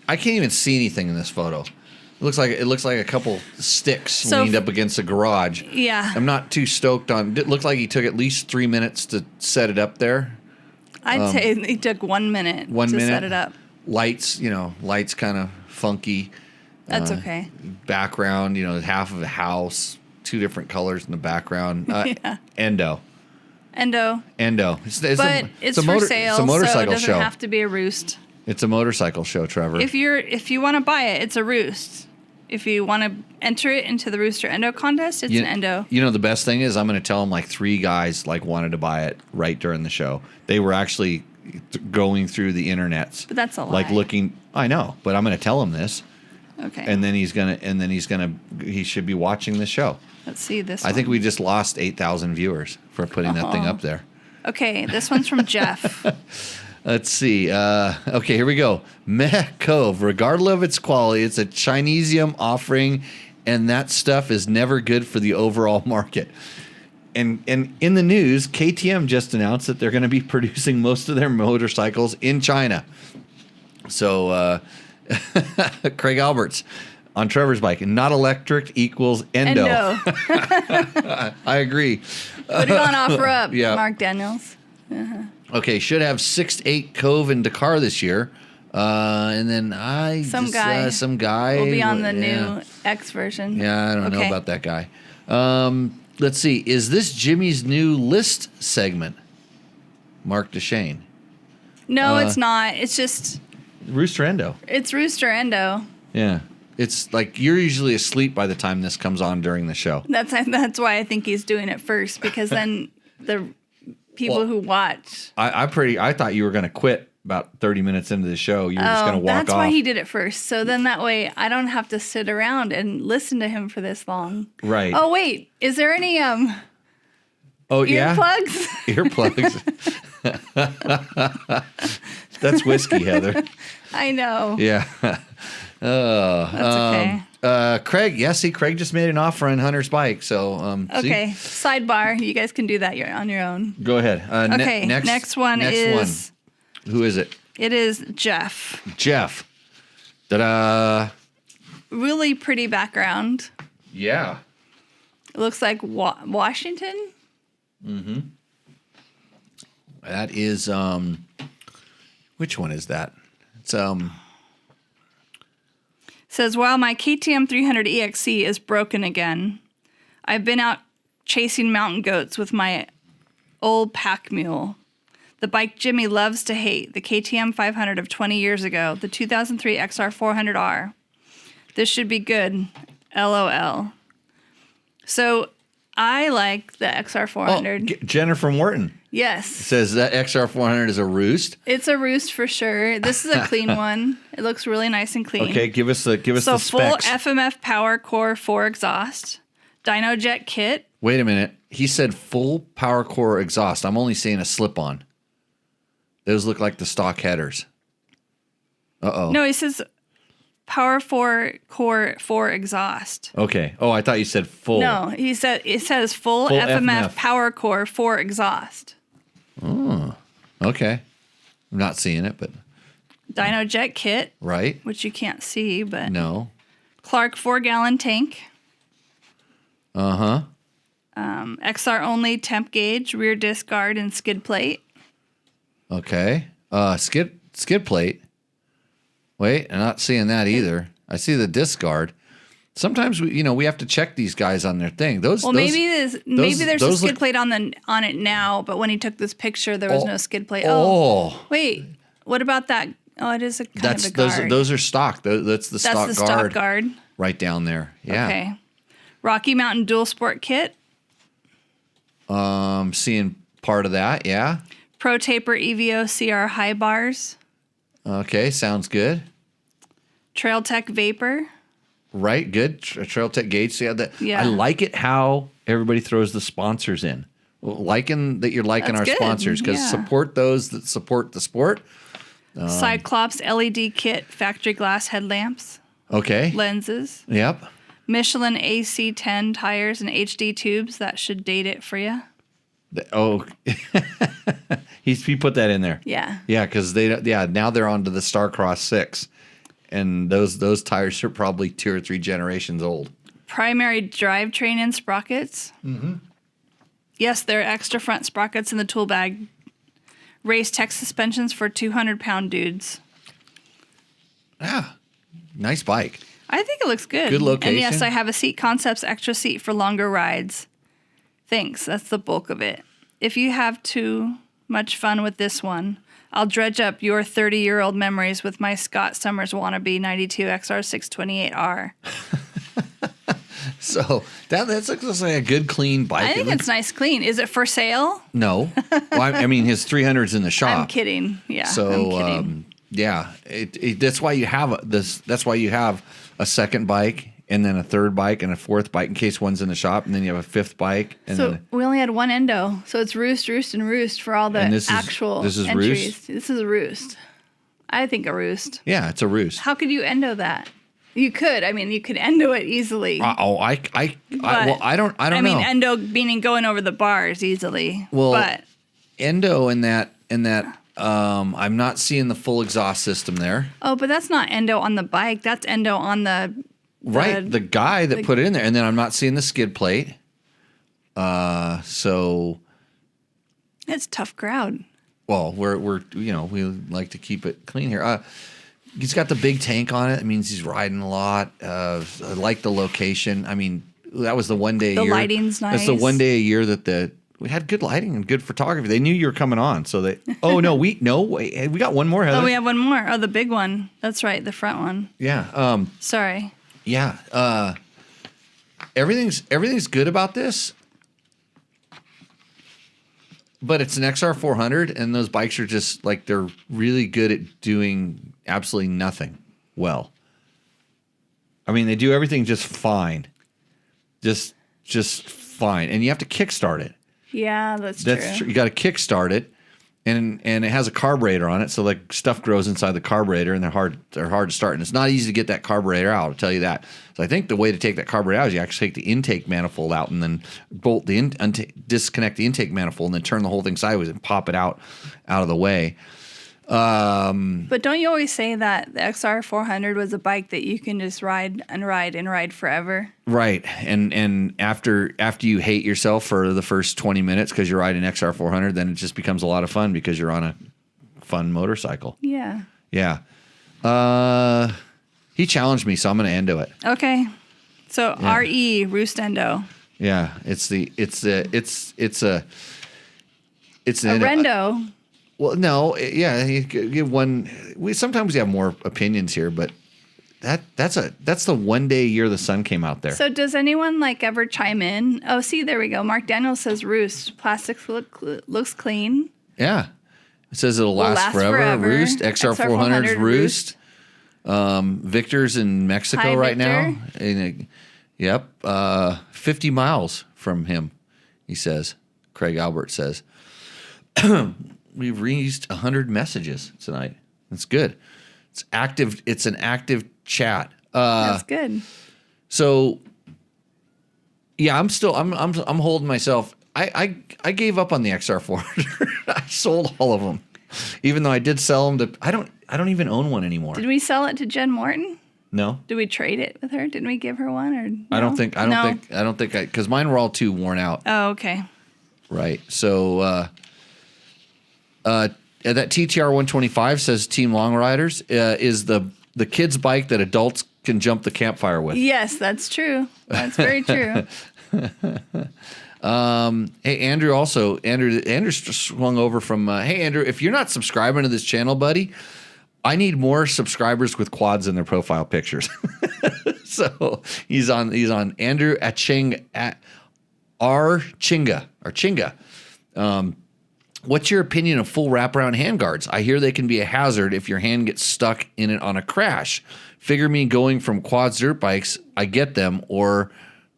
I can't even see anything in this photo. It looks like a couple sticks leaned up against a garage. Yeah. I'm not too stoked on. It looked like he took at least 3 minutes to set it up there. I'd say he took 1 minute to set it up. Lights kind of funky. That's okay. Background, half of a house, 2 different colors in the background. Yeah. Endo. But It's for sale, it's a motorcycle so it doesn't show. have to be a Roost. It's a motorcycle show, Trevor. If you want to buy it, it's a Roost. If you want to enter it into the Roost or Endo contest, it's an Endo. The best thing is I'm going to tell them like 3 guys wanted to buy it right during the show. They were actually going through the internets. But that's a lie. Looking. I know, but I'm going to tell him this. Okay. And then he should be watching the show. Let's see this. I think we just lost 8,000 viewers for putting that thing up there. Okay, this one's from Jeff. Let's see. Okay, here we go. Meh Cove. Regardless of its quality, it's a Chinesium offering, and that stuff is never good for the overall market. And in the news, KTM just announced that they're going to be producing most of their motorcycles in China. So, Craig Alberts on Trevor's bike, not electric equals Endo. I agree. Put it on offer up, Yeah. Mark Daniels. Okay, should have 6-8 Cove in Dakar this year. And then some guy will be on the new X version. Yeah, I don't know about that guy. Let's see. Is this Jimmy's new list segment? Mark DeShane. No, it's not. It's just Rooster Endo. It's Rooster Endo. Yeah. It's like you're usually asleep by the time this comes on during the show. That's why I think he's doing it first, because then the people who watch. I thought you were going to quit about 30 minutes into the show. You were just going to walk off. That's why he did it first. So then that way I don't have to sit around and listen to him for this long. Right. Oh, wait. Is there any earplugs? Earplugs? That's whiskey, Heather. I know. Yeah. That's okay. Craig. Craig just made an offer on Hunter's bike. So, okay. Sidebar. You guys can do that on your own. Go ahead. Okay. Next one is. Who is it? It is Jeff. Ta-da. Really pretty background. Yeah. It looks like Washington. Mm-hmm. That is which one is that? It's says, while my KTM 300 EXC is broken again, I've been out chasing mountain goats with my old pack mule. The bike Jimmy loves to hate, the KTM 500 of 20 years ago, the 2003 XR 400R. This should be good. LOL. So I like the XR 400. Oh, Jennifer Morton. Yes. Says that XR 400 is a Roost. It's a Roost for sure. This is a clean one. It looks really nice and clean. Okay, give us the specs. So full FMF Power Core 4 exhaust, Dyno Jet kit. Wait a minute. He said full Power Core exhaust. I'm only seeing a slip-on. Those look like the stock headers. Uh-oh. No, he says Power 4 Core 4 exhaust. Okay. Oh, I thought you said full. No, it says full FMF Power Core 4 exhaust. Oh, okay. I'm not seeing it, but Dyno Jet kit. Right. Which you can't see, but no. Clark 4-gallon tank. Uh-huh. XR only temp gauge, rear disc guard, and skid plate. Okay. Skid plate. Wait, I'm not seeing that either. I see the disc guard. Sometimes we have to check these guys on their thing. Maybe there's a skid plate on it now, but when he took this picture, there was no skid plate. Oh, wait, what about that? Oh, it is kind of a guard. Those are stock. That's the stock guard right down there. Yeah. Okay. Rocky Mountain Dual Sport kit. Seeing part of that. Yeah. Pro Taper EVO CR high bars. Okay, sounds good. Trail Tech Vapor. Right, good. Trail Tech gauge. See how that? Yeah. I like it how everybody throws the sponsors in liking that you're liking That's our good. sponsors, because Yeah. support those that support the sport. Cyclops LED kit, factory glass headlamps, Okay. lenses, Yep. Michelin AC10 tires and HD tubes. That should date it for you. Oh, he put that in there. Yeah. Yeah, because now they're on to the Starcross 6, and those tires are probably 2 or 3 generations old. Primary drivetrain and sprockets. Mm-hmm. Yes, there are extra front sprockets in the tool bag. Race tech suspensions for 200-pound dudes. Yeah, nice bike. I think it looks good. Good location. And yes, I have a Seat Concepts extra seat for longer rides. Thanks. That's the bulk of it. If you have too much fun with this one, I'll dredge up your 30-year-old memories with my Scott Summers wannabe 92 XR 628R. So that looks like a good, clean bike. I think it's nice, clean. Is it for sale? No. Well, I mean, his 300's in the shop. I'm kidding. Yeah, So, I'm kidding. yeah, that's why you have this. That's why you have a second bike, and then a third bike, and a fourth bike in case one's in the shop, and then you have a fifth bike. And So then, we only had one Endo. So it's Roost, and Roost for all the And this actual is entries. Roost? This is a Roost. I think a Roost. yeah, it's a Roost. How could you Endo that? You could. I mean, you could Endo it easily. Well, I don't know. mean, Endo meaning going over the bars easily. Well, but Endo in that I'm not seeing the full exhaust system there. but that's not Endo on the bike. That's Endo on the Right, the guy that put it in there, and then I'm not seeing the skid plate. So it's a tough crowd. well, we like to keep it clean here. He's got the big tank on it. It means he's riding a lot. I like the location. I mean, that was the one day a The year. lighting's That's the nice. one day a year that we had good lighting and good photography. They knew you were coming on, so they. Oh no, we got one more, Heather. Oh, we have one more. Oh, the big one. That's right, the front one. Yeah. Sorry. Yeah. Everything's good about this. But it's an XR400, and those bikes are just like, they're really good at doing absolutely nothing well. I mean, they do everything just fine. Just fine. And you have to kickstart it. Yeah, that's true. You got to kickstart it, and it has a carburetor on it, so like stuff grows inside the carburetor, and they're hard to start. And it's not easy to get that carburetor out, I'll tell you that. So I think the way to take that carburetor out is you actually take the intake manifold out and then bolt disconnect the intake manifold, and then turn the whole thing sideways and pop it out of the way. But don't you always say that the XR400 was a bike that you can just ride forever? Right, and after you hate yourself for the first 20 minutes because you're riding XR400, then it just becomes a lot of fun because you're on a fun motorcycle. Yeah. Yeah. He challenged me, so I'm going to Endo it. Okay. So RE Roost Endo. Yeah, it's a Rendo. Well, no, yeah, you give one. Sometimes we have more opinions here, but that's the one day a year the sun came out there. So does anyone ever chime in? Oh, see, there we go. Mark Daniels says Roost. Plastics looks clean. Yeah, it says it'll last forever. Roost XR400's Roost. Victor's in Mexico Hi, right Victor. now. Yep, 50 miles from him. He says. Craig Albert says. We've reached 100 messages tonight. That's good. It's active. It's an active chat. That's good. So, yeah, I'm holding myself. I gave up on the XR400. I sold all of them, even though I did sell them to. I don't even own one anymore. Did we sell it to Jen Morton? No. Did we trade it with her? Didn't we give her one? Or no? I don't think because mine were all too worn out. Oh, okay. Right. So. That TTR 125 says Team Long Riders is the kids' bike that adults can jump the campfire with. Yes, that's true. That's very true. Hey, Andrew swung over from, hey, Andrew, if you're not subscribing to this channel, buddy, I need more subscribers with quads in their profile pictures. So he's on Andrew Chinga. What's your opinion of full wraparound handguards? I hear they can be a hazard if your hand gets stuck in it on a crash. Figure me going from quads dirt bikes, I get them, or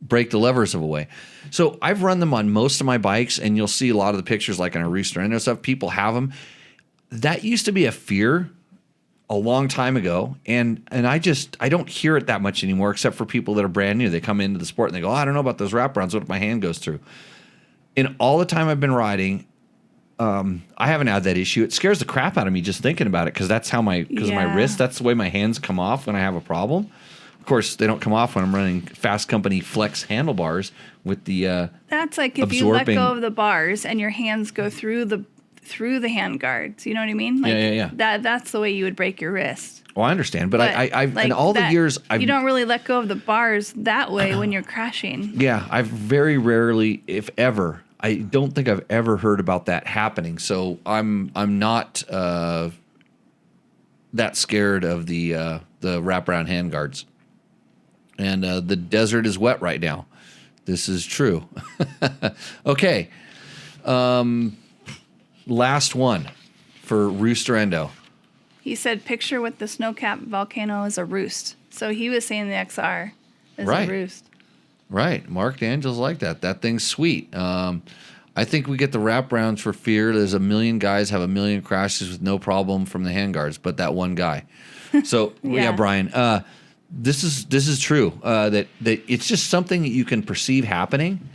break the levers away. So I've run them on most of my bikes, and you'll see a lot of the pictures like on a Roost or Endo stuff. People have them. That used to be a fear a long time ago, and I don't hear it that much anymore, except for people that are brand new. They come into the sport and they go, "Oh, I don't know about those wraparounds. What if my hand goes through?" In all the time I've been riding, I haven't had that issue. It scares the crap out of me just thinking about it because that's how of my wrist. That's the way my hands come off when I have a problem. Of course, they don't come off when I'm running Fasst Company Flex handlebars with the. That's like if you let go of the bars and your hands go through the hand guards. You know what I mean? Like, yeah. That's the way you would break your wrist. Oh, I understand, but I've like in all the years you don't really let go of the bars that way when you're crashing. Yeah, I've very rarely, if ever. I don't think I've ever heard about that happening. So I'm not that scared of the wraparound handguards. And the desert is wet right now. This is true. Okay. Last one for Roost or Endo. He said, picture with the snow-capped volcano is a Roost. So he was saying the XR is a Roost. Right. Mark D'Angelo's like that. That thing's sweet. I think we get the wraparounds for fear. There's a million guys have a million crashes with no problem from the handguards, but that one guy. So, yeah, Brian, this is true. That it's just something that you can perceive happening,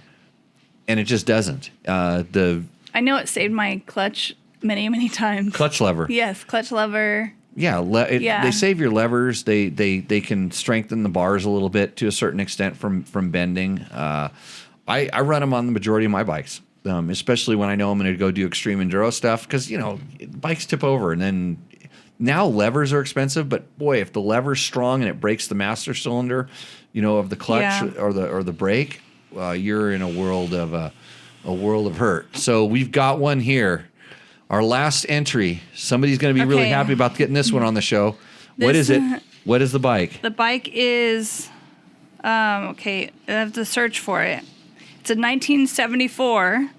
and it just doesn't. I know it saved my clutch many, many times. Clutch lever. Yes, clutch lever. Yeah, they save your levers. They can strengthen the bars a little bit to a certain extent from bending. I run them on the majority of my bikes, especially when I know I'm going to go do extreme enduro stuff because bikes tip over, and then now levers are expensive. But boy, if the lever's strong and it breaks the master cylinder, of the clutch or the brake, you're in a world of hurt. So we've got one here. Our last entry. Somebody's going to be really happy about getting this one on the show. What is it? What is the bike? The bike is, I have to search for it. It's a 1974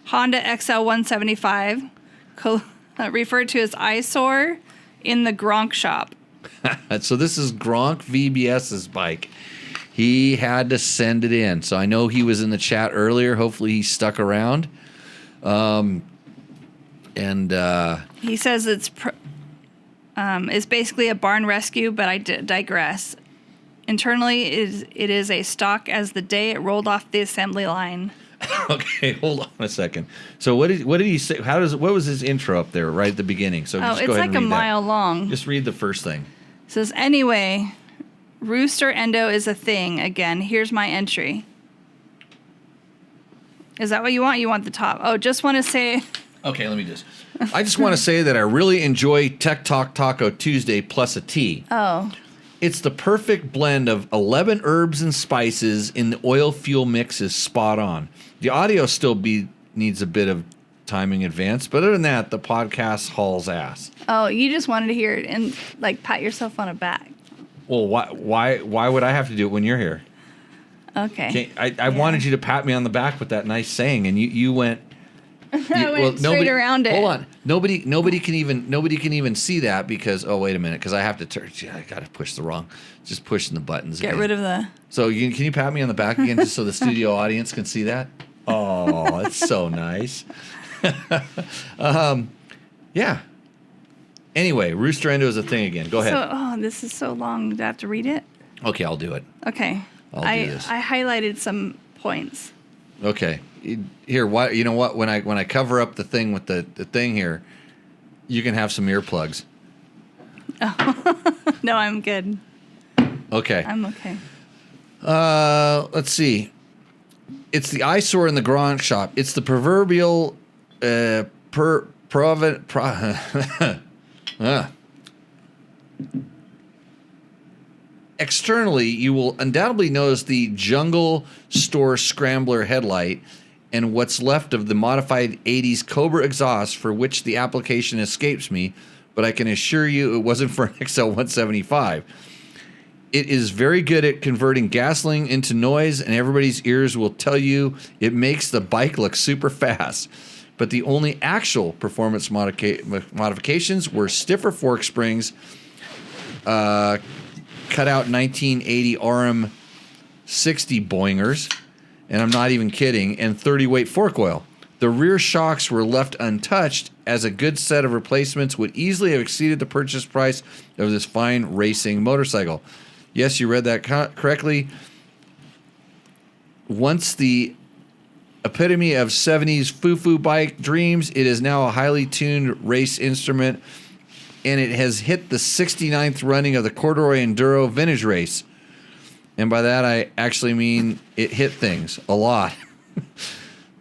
Honda XL175, referred to as eyesore in the Gronk shop. So this is Gronk VBS's bike. He had to send it in. So I know he was in the chat earlier. Hopefully he stuck around. He says it's basically a barn rescue, but I digress. Internally, it is a stock as the day it rolled off the assembly line. Okay, hold on a second. So what did he say? What was his intro up there right at the beginning? So just it's go ahead like and read a mile that. long. Just read the first thing. It says, anyway, Roost or Endo is a thing. Again, here's my entry. Is that what you want? You want the top? Oh, just want to say... Okay, I just want to say that I really enjoy Tech Talk Taco Tuesday plus a tea. Oh. It's the perfect blend of 11 herbs and spices in the oil fuel mix is spot on. The audio still needs a bit of timing advance, but other than that, the podcast hauls ass. Oh, you just wanted to hear it and pat yourself on the back. Well, why would I have to do it when you're here? Okay. I wanted you to pat me on the back with that nice saying, and you went... I went straight around it. Hold on. Nobody can even see that because wait a minute, because I have to turn. I gotta push just pushing the buttons. Get again. rid of the. So can you pat me on the back again just so the studio audience can see that? Oh, it's so nice. Yeah. Anyway, Roost or Endo is a thing again. Go ahead. This is so long. Do I have to read it? Okay, I'll do it. Okay. I'll do this. I highlighted some points. Okay. Here, you know what? When I cover up the thing with the thing here, you can have some earplugs. Oh. No, I'm good. Okay. I'm okay. Let's see. It's the eyesore in the Gronk shop. It's the proverbial Externally, you will undoubtedly notice the Jungle Store Scrambler headlight and what's left of the modified 80s Cobra exhaust, for which the application escapes me, but I can assure you it wasn't for an XL175. It is very good at converting gasoline into noise, and everybody's ears will tell you it makes the bike look super fast. But the only actual performance modifications were stiffer fork springs, cut out 1980 RM 60 boingers, and I'm not even kidding, and 30 weight fork oil. The rear shocks were left untouched, as a good set of replacements would easily have exceeded the purchase price of this fine racing motorcycle. Yes, you read that correctly. Once the epitome of 70s foo-foo bike dreams, it is now a highly tuned race instrument, and it has hit the 69th running of the Corduroy Enduro Vintage Race. And by that, I actually mean it hit things a lot.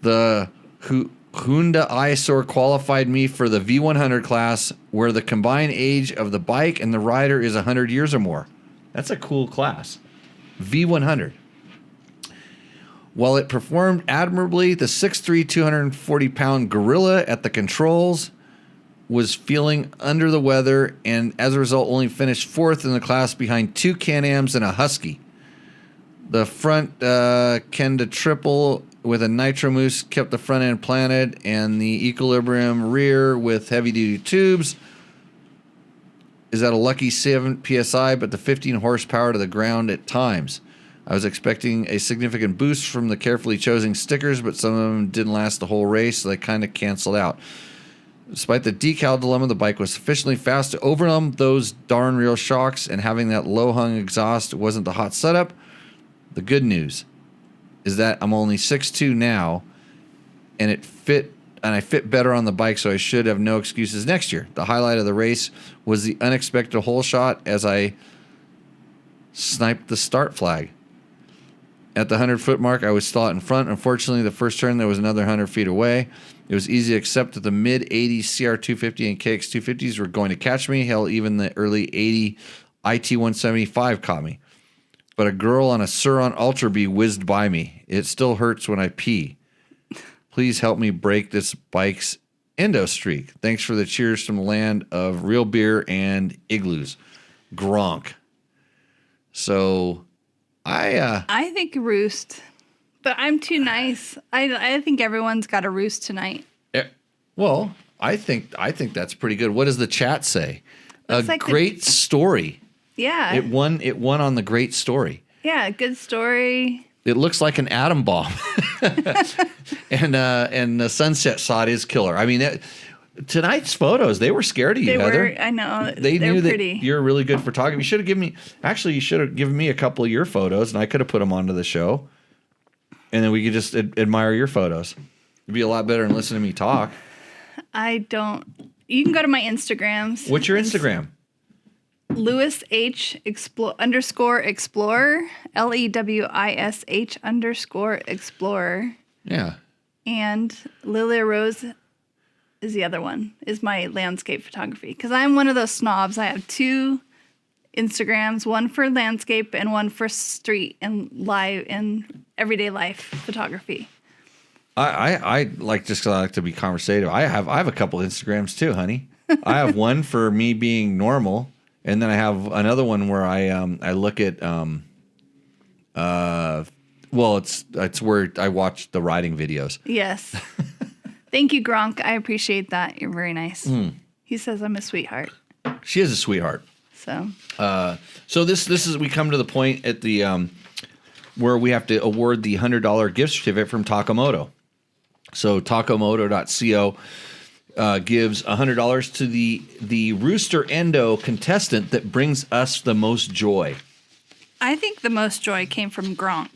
The Hyundai Eyesore qualified me for the V100 class, where the combined age of the bike and the rider is 100 years or more. That's a cool class. V100. While it performed admirably, the 6'3", 240-pound gorilla at the controls was feeling under the weather, and as a result only finished 4th in the class behind 2 Can-Ams and a Husky. The front Kenda triple with a Nitro Moose kept the front end planted, and the Equilibrium rear with heavy-duty tubes is at a lucky 7 PSI, but the 15 horsepower to the ground at times. I was expecting a significant boost from the carefully chosen stickers, but some of them didn't last the whole race, so they kind of canceled out. Despite the decal dilemma, the bike was sufficiently fast to overwhelm those darn real shocks, and having that low-hung exhaust wasn't the hot setup. The good news is that I'm only 6'2" now, and I fit better on the bike, so I should have no excuses next year. The highlight of the race was the unexpected hole shot as I sniped the start flag. At the 100-foot mark, I was still out in front. Unfortunately, the first turn, there was another 100 feet away. It was easy to accept that the mid-80s CR250 and KX250s were going to catch me. Hell, even the early 80 IT175 caught me. But a girl on a Suron Ultra Bee whizzed by me. It still hurts when I pee. Please help me break this bike's endo streak. Thanks for the cheers from the land of real beer and igloos. Gronk. So I think Roost, but I'm too nice. I think everyone's got a Roost tonight. Well, I think that's pretty good. What does the chat say? Looks like great story. Yeah. It won on the great story. Yeah, good story. It looks like an atom bomb. and the sunset shot is killer. I mean, tonight's photos, they were scared of you, Heather. I know. They knew pretty. that you're a really good photographer. You should have given me a couple of your photos, and I could have put them onto the show. And then we could just admire your photos. It'd be a lot better than listening to me talk. You can go to my Instagrams. What's your Instagram? Lewis H _explorer, LEWISH_explorer. Yeah. And Lilia Rose is the other one, is my landscape photography. Because I'm one of those snobs. I have 2 Instagrams, one for landscape and one for street and live and everyday life photography. I like, just 'cause I like to be conversative. I have a couple Instagrams too, honey. I have one for me being normal. And then I have another one where I look at it's where I watch the riding videos. Yes. Thank you, Gronk. I appreciate that. You're very nice. He says I'm a sweetheart. She is a sweetheart. So this is, we come to the point at the where we have to award the $100 gift certificate from Takamoto. So takamoto.co gives $100 to the Rooster Endo contestant that brings us the most joy. I think the most joy came from Gronk.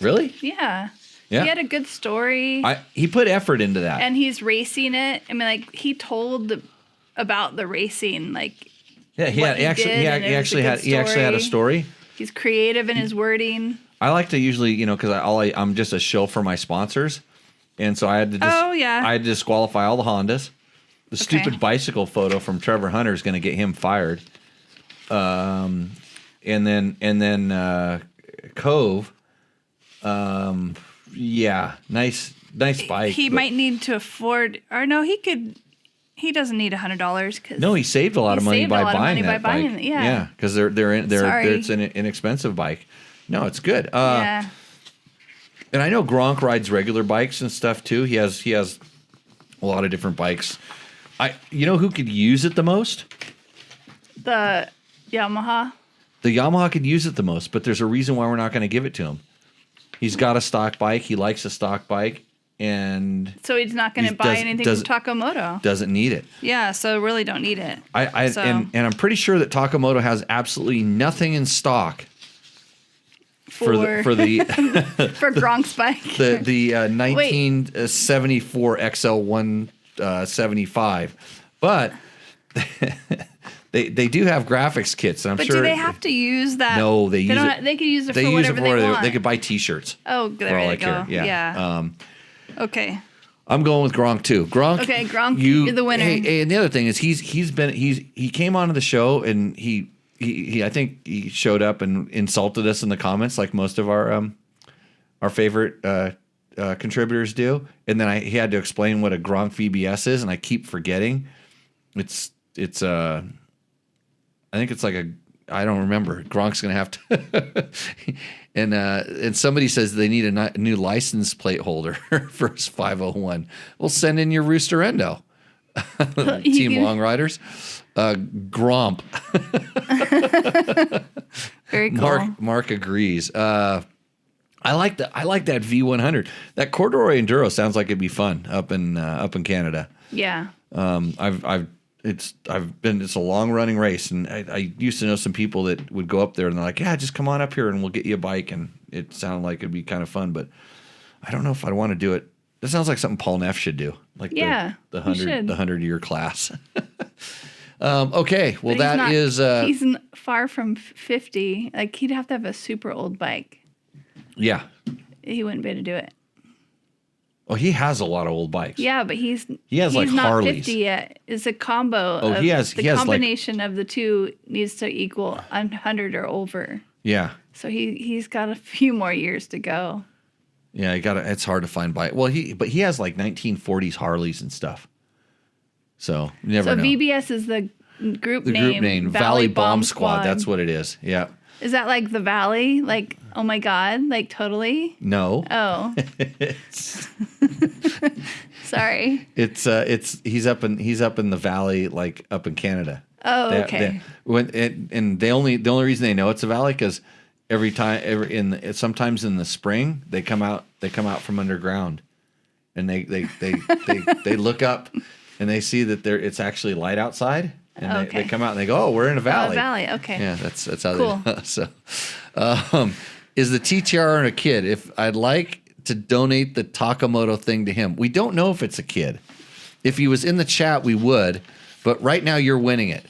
Really? Yeah. Yeah. He had a good story. He put effort into that. And he's racing it. I mean, like, he told about the racing, like, yeah, he actually had a story. He's creative in his wording. I like to usually, because I'm just a shill for my sponsors. And so I had to I had to disqualify all the Hondas. The stupid bicycle photo from Trevor Hunter is going to get him fired. And then Cove. Yeah, nice bike. He might need to afford, or no, he doesn't need $100 no, he saved a lot of money by buying that bike. Yeah, because it's an inexpensive bike. No, it's good. Yeah. And I know Gronk rides regular bikes and stuff too. He has a lot of different bikes. You know who could use it the most? The Yamaha. The Yamaha could use it the most, but there's a reason why we're not going to give it to him. He's got a stock bike. He likes a stock bike, and So he's not going to buy anything from Takamoto. Doesn't need it. Yeah, so really don't need it. And I'm pretty sure that Takamoto has absolutely nothing in stock for the for Gronk's bike. the 1974 XL 175, but they do have graphics kits, and I'm sure. But do they have to use that? No, they use it. They could use it for whatever they want. They could buy T-shirts. Oh, there you go. Yeah. Okay. I'm going with Gronk too. Gronk. Okay, Gronk, you're the winner. Hey, and the other thing is he came onto the show, and he I think he showed up and insulted us in the comments like most of our favorite contributors do, and then he had to explain what a Gronk VBS is, and I keep forgetting. It's I think it's like I don't remember. Gronk's gonna have to. And somebody says they need a new license plate holder for his 501. Well, send in your Rooster Endo. Team Long Riders. Gromp. Very cool. Mark agrees. I like that V100. That corduroy enduro sounds like it'd be fun up in Canada. Yeah. It's a long running race, and I used to know some people that would go up there and they're like, yeah, just come on up here and we'll get you a bike, and it sounded like it'd be kind of fun, but I don't know if I'd want to do it. That sounds like something Paul Neff should do, like the 100-year class. Okay, well he's far from 50. Like he'd have to have a super old bike. Yeah, he wouldn't be able to do it. Well, he has a lot of old bikes. Yeah, but he's like not Harleys. 50 yet. It's a combo. Oh, he has combination of the two needs to equal 100 or over. Yeah. So he's got a few more years to go. Yeah, it's hard to find bike. Well, he has like 1940s Harleys and stuff. So you never know. So VBS is the group name. Group name Valley Bomb Squad. That's what it is. Yeah. Is that like the Valley? Like, oh my God, like totally? No. Oh. Sorry. It's he's up in the Valley, like up in Canada. Oh, okay. The only reason they know it's a valley because sometimes in the spring they come out from underground, and they look up and they see that it's actually light outside. And they come out and they go, oh, we're in a valley. A valley, okay. Yeah, that's how cool. they know. So, is the TTR a kid? If I'd like to donate the Takamoto thing to him. We don't know if it's a kid. If he was in the chat, we would. But right now, you're winning it.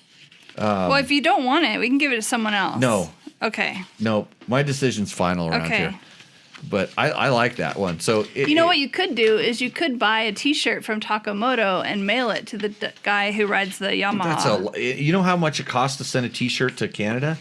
Well, if you don't want it, we can give it to someone else. No. Okay. No, my decision's final around here. But I like that one. So what you could do is you could buy a T-shirt from Takamoto and mail it to the guy who rides the Yamaha. You know how much it costs to send a T-shirt to Canada?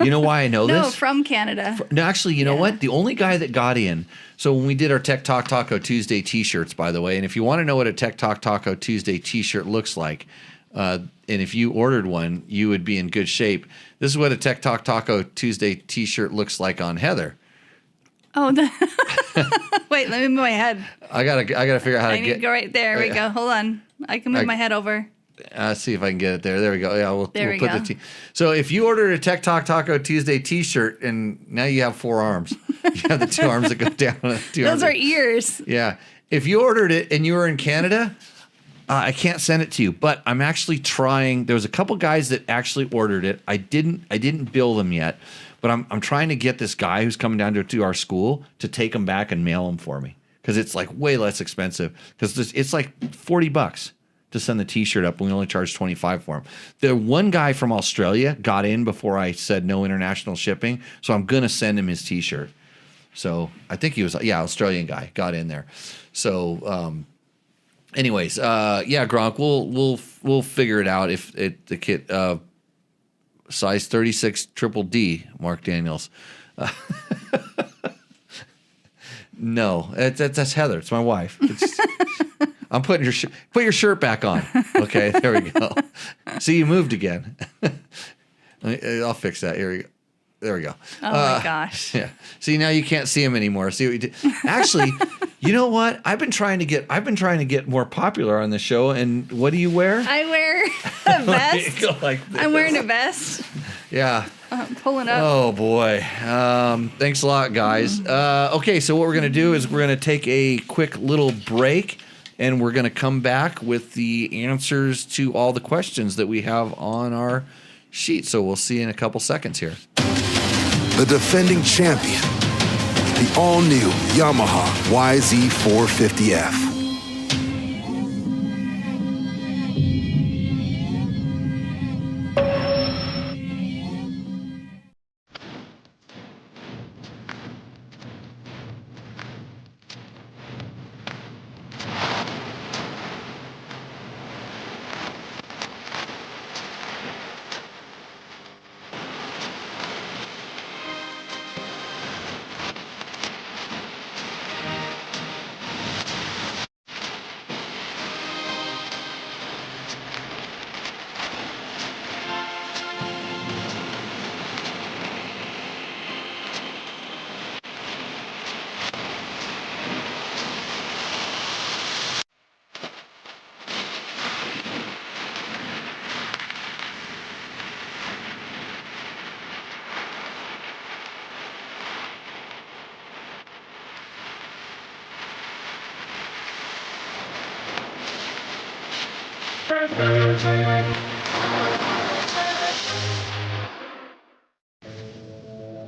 You know why I know this? No, from Canada. No, actually, you know what? The only guy that got in. So when we did our Tech Talk Taco Tuesday T-shirts, by the way, and if you want to know what a Tech Talk Taco Tuesday T-shirt looks like, and if you ordered one, you would be in good shape. This is what a Tech Talk Taco Tuesday T-shirt looks like on Heather. Oh, wait, let me move my head. I gotta figure out how to get. I need to go right there. We go. Hold on. I can move my head over. See if I can get it there. There we go. Yeah, we'll put go. So if you ordered a Tech Talk Taco Tuesday T-shirt, and now you have 4 arms. You have the 2 arms that go down. Those are ears. Yeah. If you ordered it and you were in Canada, I can't send it to you. But I'm actually trying. There was a couple guys that actually ordered it. I didn't bill them yet. But I'm trying to get this guy who's coming down to our school to take them back and mail them for me, because it's like way less expensive. Because it's like $40 to send the T-shirt up, and we only charge $25 for them. The one guy from Australia got in before I said no international shipping, so I'm gonna send him his T-shirt. So I think he was Australian guy got in there. So anyways, Gronk, we'll figure it out if the kit. Size 36 triple D, Mark Daniels. No, that's Heather. It's my wife. I'm putting put your shirt back on. Okay, there we go. See, you moved again. I'll fix that. Here we go. There we go. Oh my gosh. Yeah. See, now you can't see him anymore. See what you did? Actually, you know what? I've been trying to get more popular on the show. And what do you wear? I wear a vest. Like I'm wearing a vest. Yeah. pulling up. Oh boy. Thanks a lot, guys. Okay, so what we're going to do is we're going to take a quick little break, and we're going to come back with the answers to all the questions that we have on our sheet. So we'll see you in a couple seconds here. The defending champion, the all-new Yamaha YZ450F.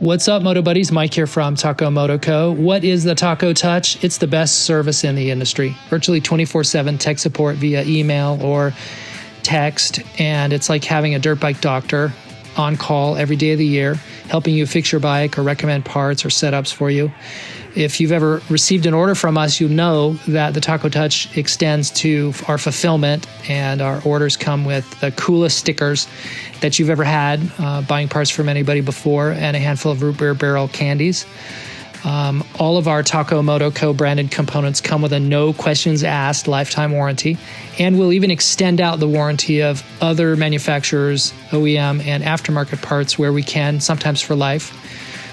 What's up, Moto Buddies? Mike here from Taco Moto Co. What is the Taco Touch? It's the best service in the industry. Virtually 24/7 tech support via email or text, and it's like having a dirt bike doctor on call every day of the year, helping you fix your bike or recommend parts or setups for you. If you've ever received an order from us, you know that the Taco Touch extends to our fulfillment, and our orders come with the coolest stickers that you've ever had, buying parts from anybody before, and a handful of root beer barrel candies. All of our Taco Moto Co. branded components come with a no questions asked lifetime warranty, and we'll even extend out the warranty of other manufacturers, OEM, and aftermarket parts where we can, sometimes for life.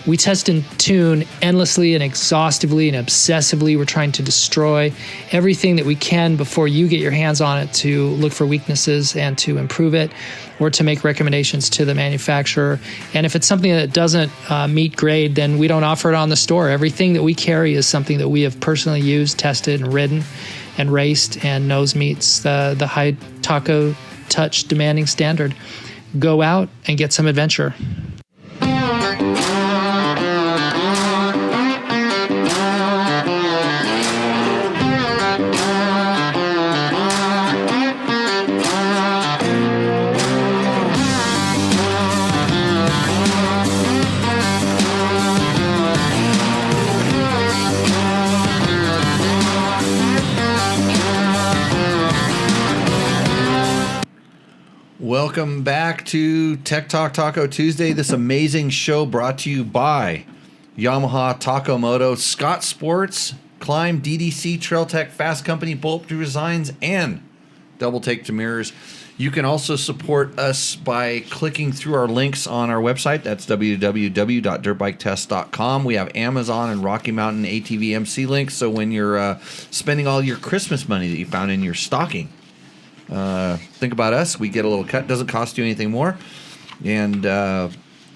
We test and tune endlessly and exhaustively and obsessively. We're trying to destroy everything that we can before you get your hands on it, to look for weaknesses and to improve it, or to make recommendations to the manufacturer. And if it's something that doesn't meet grade, then we don't offer it on the store. Everything that we carry is something that we have personally used, tested, and ridden and raced, and knows meets the high Taco Touch demanding standard. Go out and get some adventure. Welcome back to Tech Talk Taco Tuesday. This amazing show brought to you by Yamaha, Taco Moto, Scott Sports, Climb, DDC, Trail Tech, Fasst Company, Bulletproof Designs, and Double Take to Mirrors. You can also support us by clicking through our links on our website. That's www.dirtbiketest.com. We have Amazon and Rocky Mountain ATV MC links, so when you're spending all your Christmas money that you found in your stocking, think about us. We get a little cut. Doesn't cost you anything more. And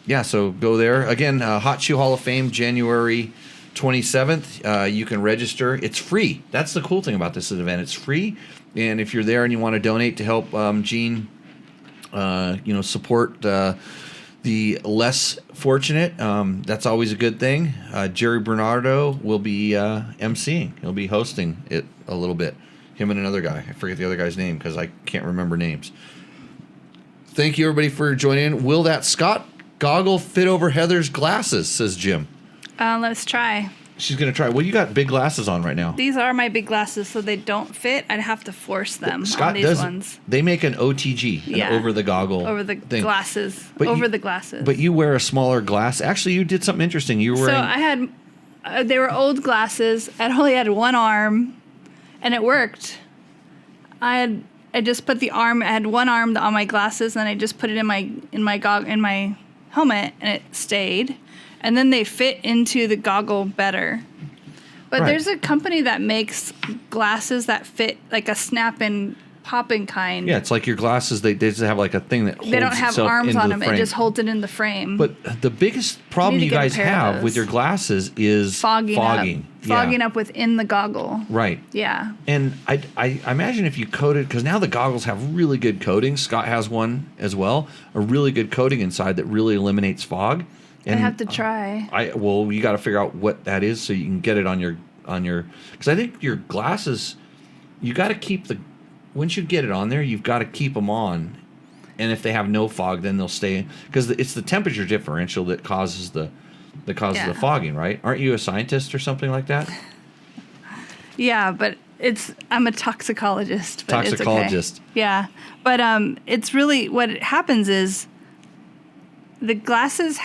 yeah, so go there. Again, Hot Shoe Hall of Fame, January 27th. You can register. It's free. That's the cool thing about this event. It's free. And if you're there and you want to donate to help Gene, support the less fortunate, that's always a good thing. Jerry Bernardo will be emceeing. He'll be hosting it a little bit. Him and another guy. I forget the other guy's name because I can't remember names. Thank you, everybody, for joining in. Will that Scott goggle fit over Heather's glasses, says Jim. Let's try. She's going to try. Well, you got big glasses on right now. These are my big glasses, so they don't fit. I'd have to force them Scott on these does, ones. They make an OTG, an over-the-goggle Over the thing. glasses. But over you, the glasses. But you wear a smaller glass. Actually, you did something interesting. You were wearing... So I had... they were old glasses. I only had one arm, and it worked. I just put the arm. I had one arm on my glasses, and I just put it in my helmet, and it stayed. And then they fit into the goggle better. But Right. There's a company that makes glasses that fit like a snap-in popping kind. Yeah, it's like your glasses. They just have like a thing that holds They don't have itself arms into on the them. frame. It just holds it in the frame. But the biggest problem need you to get a guys pair of have those. with your glasses is fogging Yeah. up within the goggle. Right. Yeah. And I imagine if you coated, because now the goggles have really good coatings. Scott has one as well, a really good coating inside that really eliminates fog. And I have to try. Well, you got to figure out what that is so you can get it on your because I think your glasses, you got to keep once you get it on there, you've got to keep them on. And if they have no fog, then they'll stay, because it's the temperature differential that causes the fogging, right? Aren't you a scientist or something like that? Yeah, but I'm a toxicologist. But Toxicologist. It's okay. Yeah, but it's really what happens is the glasses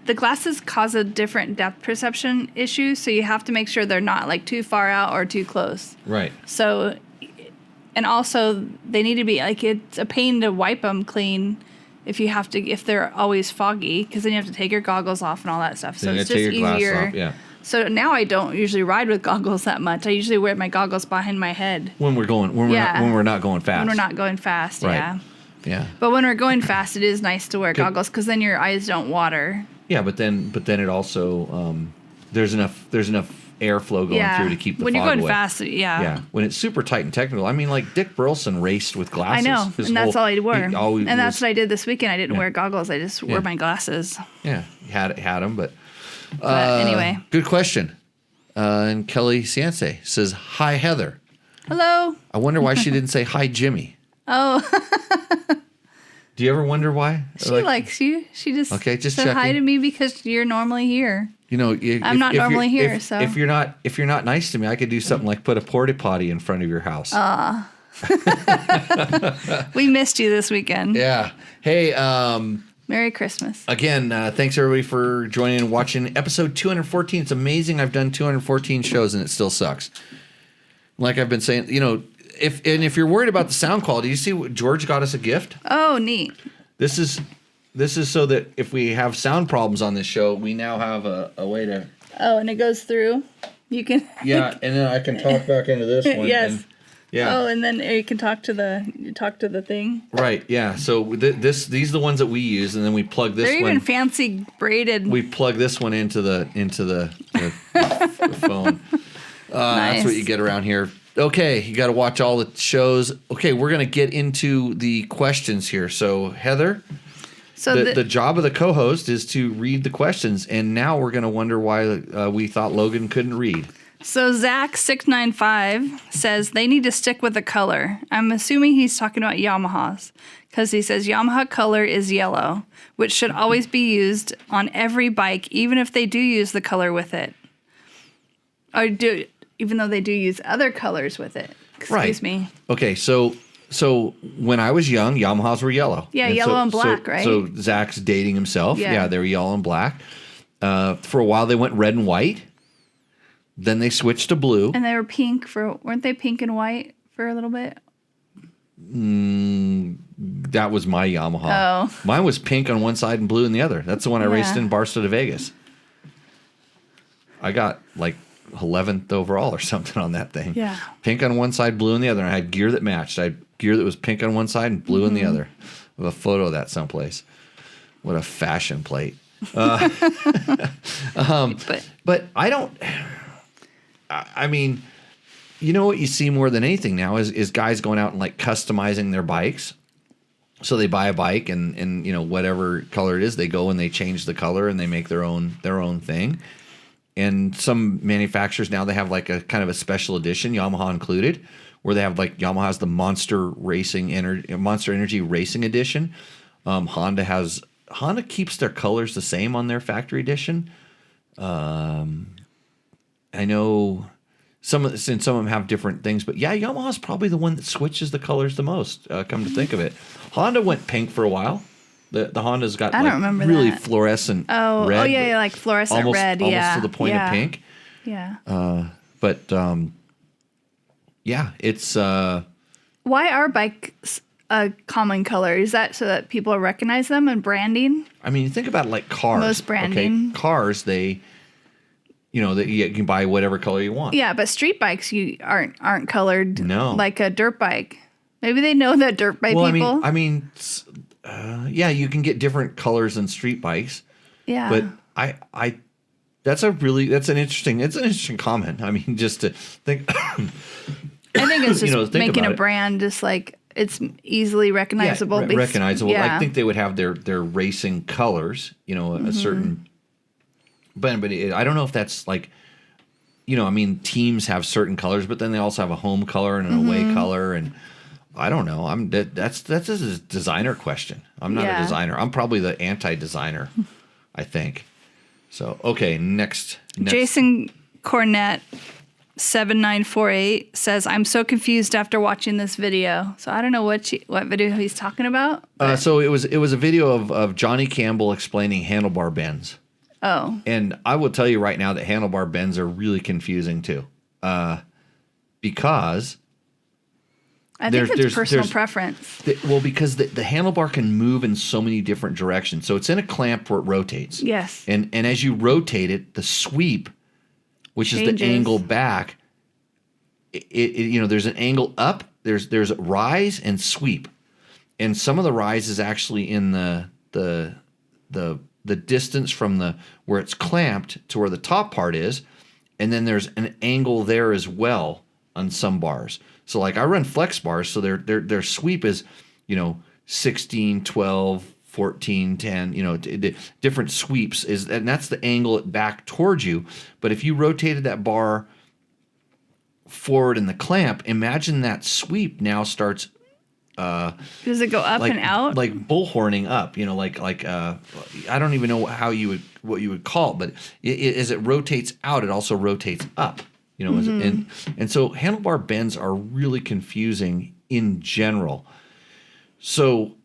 the glasses cause a different depth perception issue, so you have to make sure they're not like too far out or too close. Right. So, and also they need to be like, it's a pain to wipe them clean if they're always foggy, because then you have to take your goggles off and all that stuff. So Then you it's gotta just take your glasses easier. off, yeah. So now I don't usually ride with goggles that much. I usually wear my goggles behind my head When we're not going fast. when we're not going fast. Right. Yeah. Yeah. But when we're going fast, it is nice to wear goggles, because then your eyes don't water. Yeah, but then it also there's enough airflow going through to keep the when fog you're going away. fast, Yeah, when it's super tight and technical. I mean, like Dick Burleson raced with glasses. I know, and that's all I wore. And That's what I did this weekend. I didn't wear goggles. I just wore my glasses. Yeah, had them, but Anyway. Good question. And Kelly Ciance says, "Hi Heather. Hello. I wonder why she didn't say hi Jimmy. Oh, Do you ever wonder why? she likes you. She just just said hi checking. to me because you're normally here. You know, I'm not normally here, if, so. if you're not nice to me, I could do something like put a porta potty in front of your house. We missed you this weekend. Yeah. Hey, Merry Christmas. again, thanks everybody for joining and watching episode 214. It's amazing. I've done 214 shows and it still sucks. Like I've been saying, if you're worried about the sound quality, you see what George got us a gift. Oh, neat. This is so that if we have sound problems on this show, we now have a way to. Oh, and it goes through. You can. Yeah, and then I can talk back into this one. Yes. And, yeah. Oh, and then you can talk to the thing. Right. Yeah. So these are the ones that we use, and then we plug this They're one. even fancy braided. We plug this one into the phone. Nice. That's what you get around here. Okay, you got to watch all the shows. Okay, we're gonna get into the questions here. So Heather, So the job of the co-host is to read the questions, and now we're gonna wonder why we thought Logan couldn't read. So Zach695 says they need to stick with the color. I'm assuming he's talking about Yamahas, because he says Yamaha color is yellow, which should always be used on every bike, even if they do use the color with it. Even though they do use other colors with it. Excuse me. Okay, so when I was young, Yamahas were yellow. Yeah, yellow and black, right? So Zach's dating himself. Yeah. Yeah, they were yellow and black. For a while, they went red and white. Then they switched to blue. And they were pink weren't they pink and white for a little bit? That was my Yamaha. Oh. Mine was pink on one side and blue on the other. That's the one I raced Yeah. in Barstow to Vegas. I got like 11th overall or something on that thing. Yeah. Pink on one side, blue on the other. And I had gear that matched. I had gear that was pink on one side and blue on the other. I have a photo of that someplace. What a fashion plate. But But I don't. I mean, you know what you see more than anything now is guys going out and like customizing their bikes. So they buy a bike and whatever color it is, they go and they change the color and they make their own thing. And some manufacturers now, they have like a kind of a special edition, Yamaha included, where they have like Yamaha's the Monster Energy Racing Edition. Honda keeps their colors the same on their factory edition. I know some of them have different things, but yeah, Yamaha's probably the one that switches the colors the most. Come to think of it, Honda went pink for a while. The Honda's got I don't remember really that. fluorescent Oh, red. yeah, like fluorescent red, almost yeah. to the point of pink. Yeah. But yeah, it's Why are bikes a common color? Is that so that people recognize them and branding? I mean, you think about it like cars. Most branding. Okay, cars, they you know, that you can buy whatever color you want. Yeah, but street bikes you aren't colored No. like a dirt bike. Maybe they know that dirt bike people. Yeah, you can get different colors than street bikes. Yeah. But that's an interesting comment. I mean, just to think. I think it's just making a brand just like it's easily recognizable. Yeah, recognizable. Yeah. I think they would have their racing colors, you know, a certain. But I don't know if that's like, you know, I mean, teams have certain colors, but then they also have a home color and an away color, and I don't know. That's a designer question. I'm not a designer. I'm probably the anti-designer, I think. So okay, next. Jason Cornett 7948 says, "I'm so confused after watching this video." So I don't know what video he's talking about. So it was a video of Johnny Campbell explaining handlebar bends. Oh. And I will tell you right now that handlebar bends are really confusing too, because I think it's personal preference. Because the handlebar can move in so many different directions. So it's in a clamp where it rotates. Yes. And as you rotate it, the sweep, which is the angle back, it you know, there's an angle up, there's rise and sweep. And some of the rise is actually in the distance from where it's clamped to where the top part is, and then there's an angle there as well on some bars. So like I run flex bars, so their sweep is, you know, 16, 12, 14, 10, you know, different sweeps and that's the angle back towards you. But if you rotated that bar forward in the clamp, imagine that sweep now starts. Does it go up and out? Like bullhorning up, you know, like I don't even know what you would call it, but as it rotates out, it also rotates up, you know, and so handlebar bends are really confusing in general. So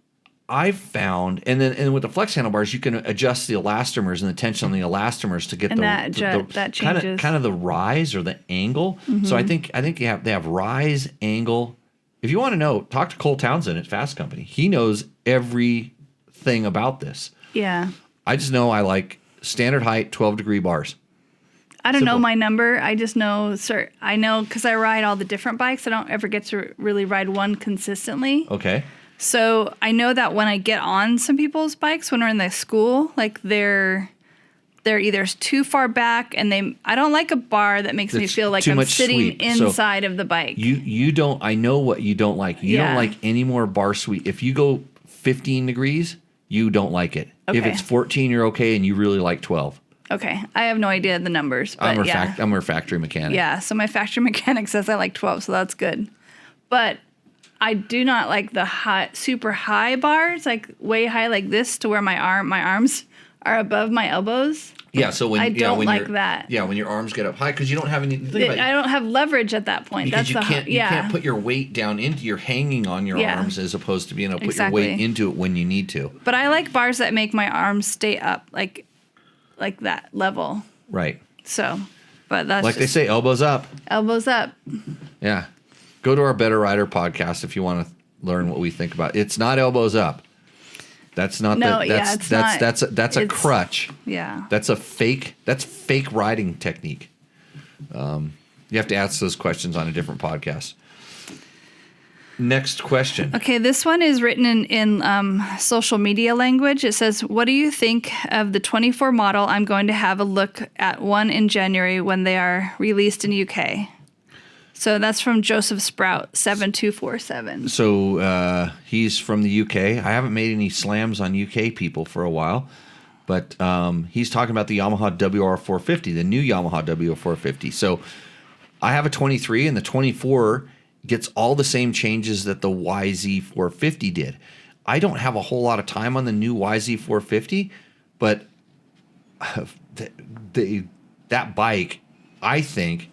I've found, and with the flex handlebars, you can adjust the elastomers and the tension on the elastomers to get that changes kind of the rise or the angle. So I think they have rise, angle. If you want to know, talk to Cole Townsend at Fasst Company. He knows everything about this. Yeah. I just know I like standard height 12-degree bars. I don't know my number. I just know, I know because I ride all the different bikes. I don't ever get to really ride one consistently. Okay. So I know that when I get on some people's bikes when we're in the school, like they're either too far back and I don't like a bar that makes me feel like I'm sitting sweep. inside of the bike. You don't, I know what you don't like. You don't like any more bar sweep. If you go 15 degrees, you don't like it. Okay. If it's 14, you're okay and you really like 12. Okay. I have no idea the numbers, but I'm a factory mechanic. Yeah, so my factory mechanic says I like 12, so that's good. But I do not like the super high bars, like way high like this to where my arms are above my elbows. Yeah, so when I don't like that. Yeah, when your arms get up high, because you don't have any. I don't have leverage at that point. Because you can't put your weight down into. You're hanging on your arms as opposed to being able to put your weight into it when you need to. But I like bars that make my arms stay up, like that level. Right. So, but that's like they say, elbows up. Elbows up. Yeah, go to our Better Rider podcast if you want to learn what we think about it. It's not elbows up. That's not that's a crutch. Yeah. That's fake riding technique. You have to ask those questions on a different podcast. Next question. Okay, this one is written in social media language. It says, "What do you think of the 24 model? I'm going to have a look at one in January when they are released in UK." So that's from Joseph Sprout, 7247. So he's from the UK. I haven't made any slams on UK people for a while, but he's talking about the Yamaha WR450, the new Yamaha WR450. So I have a 23, and the 24 gets all the same changes that the YZ450 did. I don't have a whole lot of time on the new YZ450, but that bike, I think,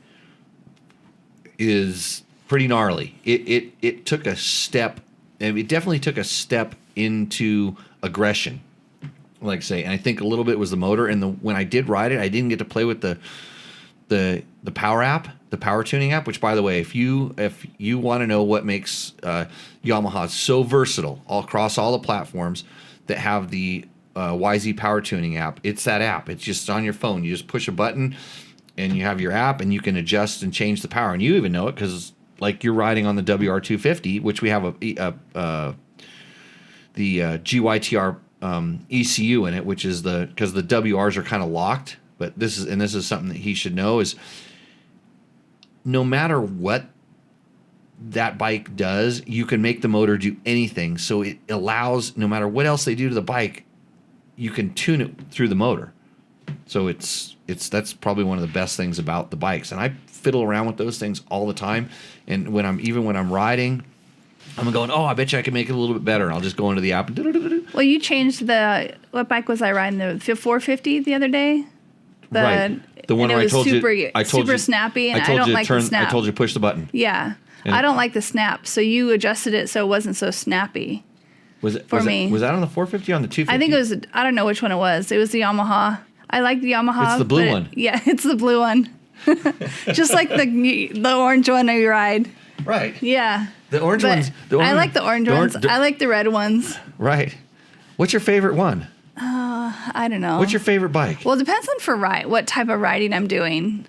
is pretty gnarly. It took a step, and it definitely took a step into aggression, like I say. And I think a little bit was the motor. And when I did ride it, I didn't get to play with the power app, the power tuning app. Which, by the way, if you want to know what makes Yamaha so versatile all across all the platforms that have the YZ power tuning app, it's that app. It's just on your phone. You just push a button. and you have your app, and you can adjust and change the power, and you even know it because like you're riding on the WR250, which we have the GYTR ECU in it, which is because the WRs are kind of locked. But this is something that he should know is no matter what that bike does, you can make the motor do anything. So it allows, no matter what else they do to the bike, you can tune it through the motor. So that's probably one of the best things about the bikes. And I fiddle around with those things all the time. And when I'm riding, I'm going, oh, I bet you I can make it a little bit better. And I'll just go into the app. Well, you changed what bike was I riding? The 450 the other day? Right. The one where I told you. Super snappy, and I don't like the snap. I told you to push the button. Yeah. I don't like the snap, so you adjusted it so it wasn't so snappy. Was that on the 450 or on the 250? I think it was, I don't know which one it was. It was the Yamaha. I like the Yamaha. It's the blue one. Yeah, it's the blue one. Just like the orange one you ride. Right. Yeah. The orange ones. I like the orange ones. I like the red ones. Right. What's your favorite one? I don't know. What's your favorite bike? Well, it depends on what type of riding I'm doing.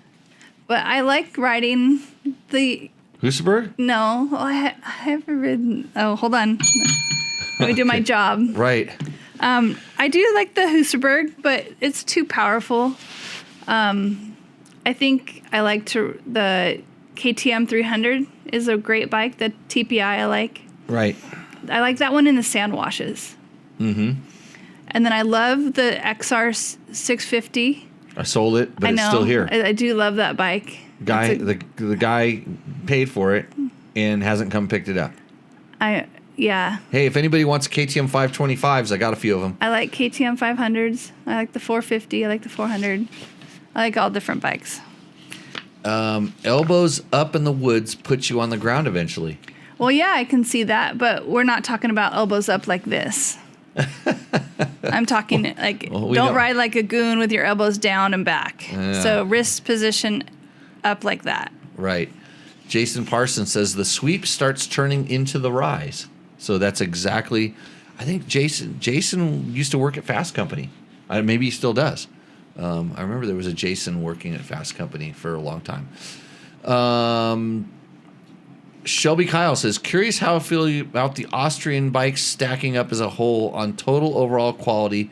But I like riding the... Husaberg? No. Well, I haven't ridden... Oh, hold on. Let me do my job. Right. I do like the Husaberg, but it's too powerful. I think I like the KTM 300 is a great bike. The TPI I like. Right. I like that one in the sand washes. Mm-hmm. And then I love the XR 650. I sold it, but it's still here. I do love that bike. The guy paid for it and hasn't come picked it up. Yeah. Hey, if anybody wants KTM 525s, I got a few of them. I like KTM 500s. I like the 450. I like the 400. I like all different bikes. Elbows up in the woods puts you on the ground eventually. Well, yeah, I can see that, but we're not talking about elbows up like this. I'm talking don't ride like a goon with your elbows down and back. Yeah. So wrist position up like that. Right. Jason Parsons says the sweep starts turning into the rise. So that's exactly. I think Jason used to work at Fasst Company. Maybe he still does. I remember there was a Jason working at Fasst Company for a long time. Shelby Kyle says, curious how I feel about the Austrian bikes stacking up as a whole on total overall quality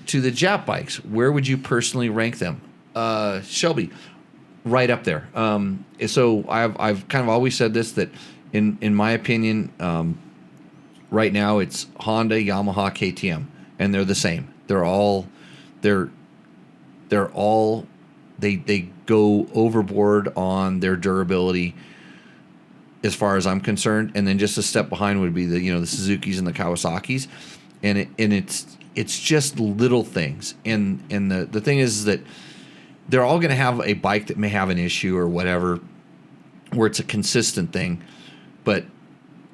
to the Jap bikes. Where would you personally rank them? Shelby, right up there. So I've kind of always said this, that in my opinion, right now it's Honda, Yamaha, KTM, and they're the same. They go overboard on their durability as far as I'm concerned, and then just a step behind would be the Suzukis and the Kawasaki's, and it's just little things, and the thing is that they're all going to have a bike that may have an issue or whatever, where it's a consistent thing, but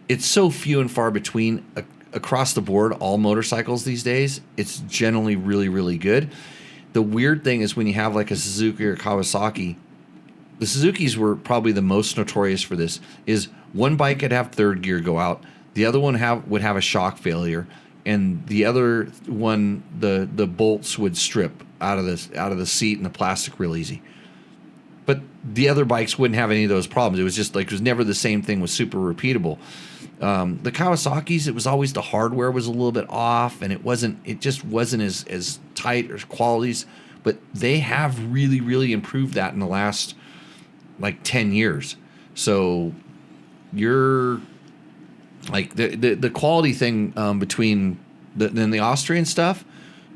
it's so few and far between across the board. All motorcycles these days, it's generally really, really good. The weird thing is when you have like a Suzuki or Kawasaki. The Suzukis were probably the most notorious for this. Is one bike could have third gear go out, the other one would have a shock failure, and the other one the bolts would strip out of the seat and the plastic real easy. But the other bikes wouldn't have any of those problems. It was just it was never the same thing, was super repeatable. The Kawasaki's, it was always the hardware was a little bit off, and it just wasn't as tight or qualities. But they have really, really improved that in the last 10 years. So you're the quality thing between the Austrian stuff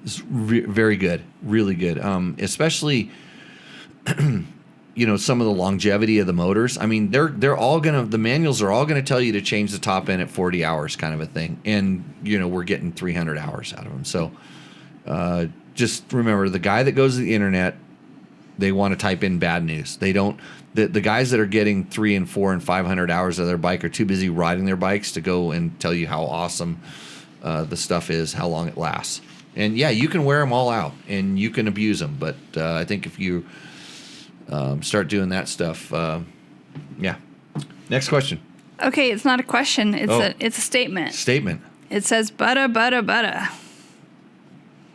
is very good, really good. Especially some of the longevity of the motors. I mean, they're all the manuals are all gonna tell you to change the top end at 40 hours, kind of a thing. And we're getting 300 hours out of them. So just remember, the guy that goes to the internet, they want to type in bad news. They don't. The guys that are getting 300 and 400 and 500 hours of their bike are too busy riding their bikes to go and tell you how awesome the stuff is, how long it lasts. And yeah, you can wear them all out and you can abuse them. But I think if you start doing that stuff, yeah. Next question. Okay, it's not a question. It's a statement. Statement. It says butter, butter, butter.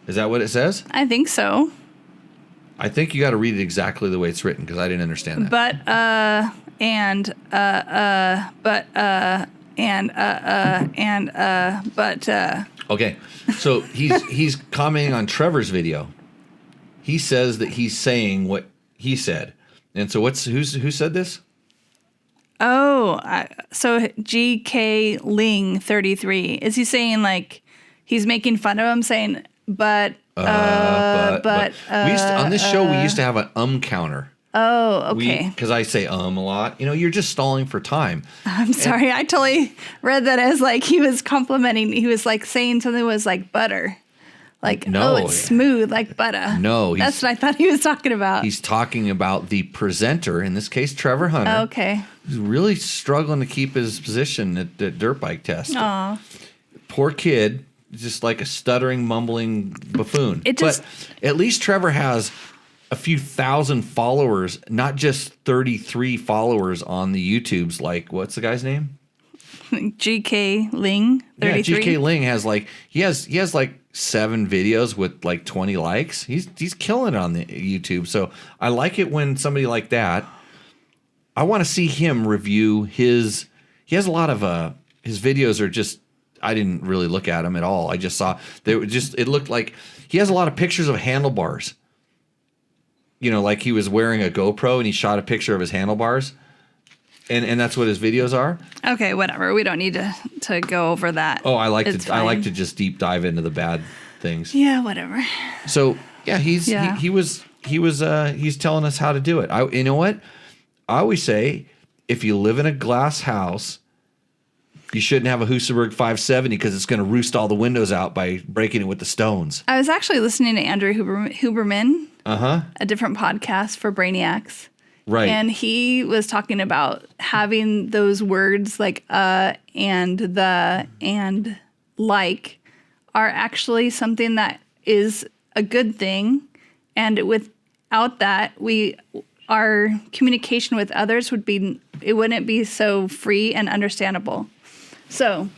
Is that what it says? I think so. I think you got to read it exactly the way it's written because I didn't understand that. Okay, so he's commenting on Trevor's video. He says that he's saying what he said, and so who said this? So GK Ling 33. Is he saying like he's making fun of him, saying but we used to, on this show we used to have an counter. Oh, okay. Because I say a lot. You're just stalling for time. I'm sorry. I totally read that as like he was complimenting. He was like saying something was like butter. Like, no, it's smooth like butter. No. That's what I thought he was talking about. He's talking about the presenter, in this case, Trevor Hunter. Okay. He's really struggling to keep his position at the dirt bike test. Aw. Poor kid. Just like a stuttering, mumbling buffoon. But at least Trevor has a few thousand followers, not just 33 followers on the YouTubes. Like, what's the guy's name? GK Ling 33. Yeah, GK Ling has like he has like 7 videos with like 20 likes. He's killing it on the YouTube. So I like it when somebody like that. I want to see him review his. He has a lot of his videos are just. I didn't really look at them at all. I just saw they were just. It looked like he has a lot of pictures of handlebars. Like he was wearing a GoPro and he shot a picture of his handlebars, and that's what his videos are. Okay, whatever. We don't need to go over that. Oh, I like to just deep dive into the bad things. Yeah, whatever. So yeah, he's telling us how to do it. You know what? I always say if you live in a glass house. You shouldn't have a Husaberg 570 because it's going to roost all the windows out by breaking it with the stones. I was actually listening to Andrew Huberman, a different podcast for Brainiacs. Right. And he was talking about having those words like and the and like are actually something that is a good thing. And without that, our communication with others wouldn't be so free and understandable. So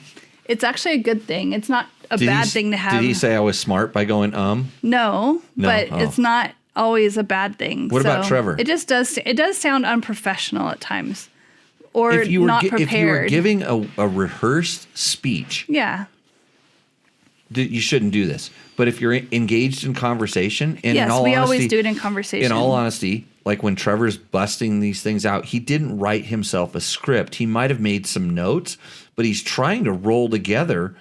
it's actually a good thing. It's not a bad thing to have. Did he say I was smart by going No, but it's not always a bad thing. What about Trevor? It just does. It does sound unprofessional at times, or not prepared. If you were giving a rehearsed speech, yeah, you shouldn't do this. But if you're engaged in conversation, and yes, in all we honesty, always do it in conversation. In all honesty, like when Trevor's busting these things out, he didn't write himself a script. He might have made some notes, but he's trying to roll together.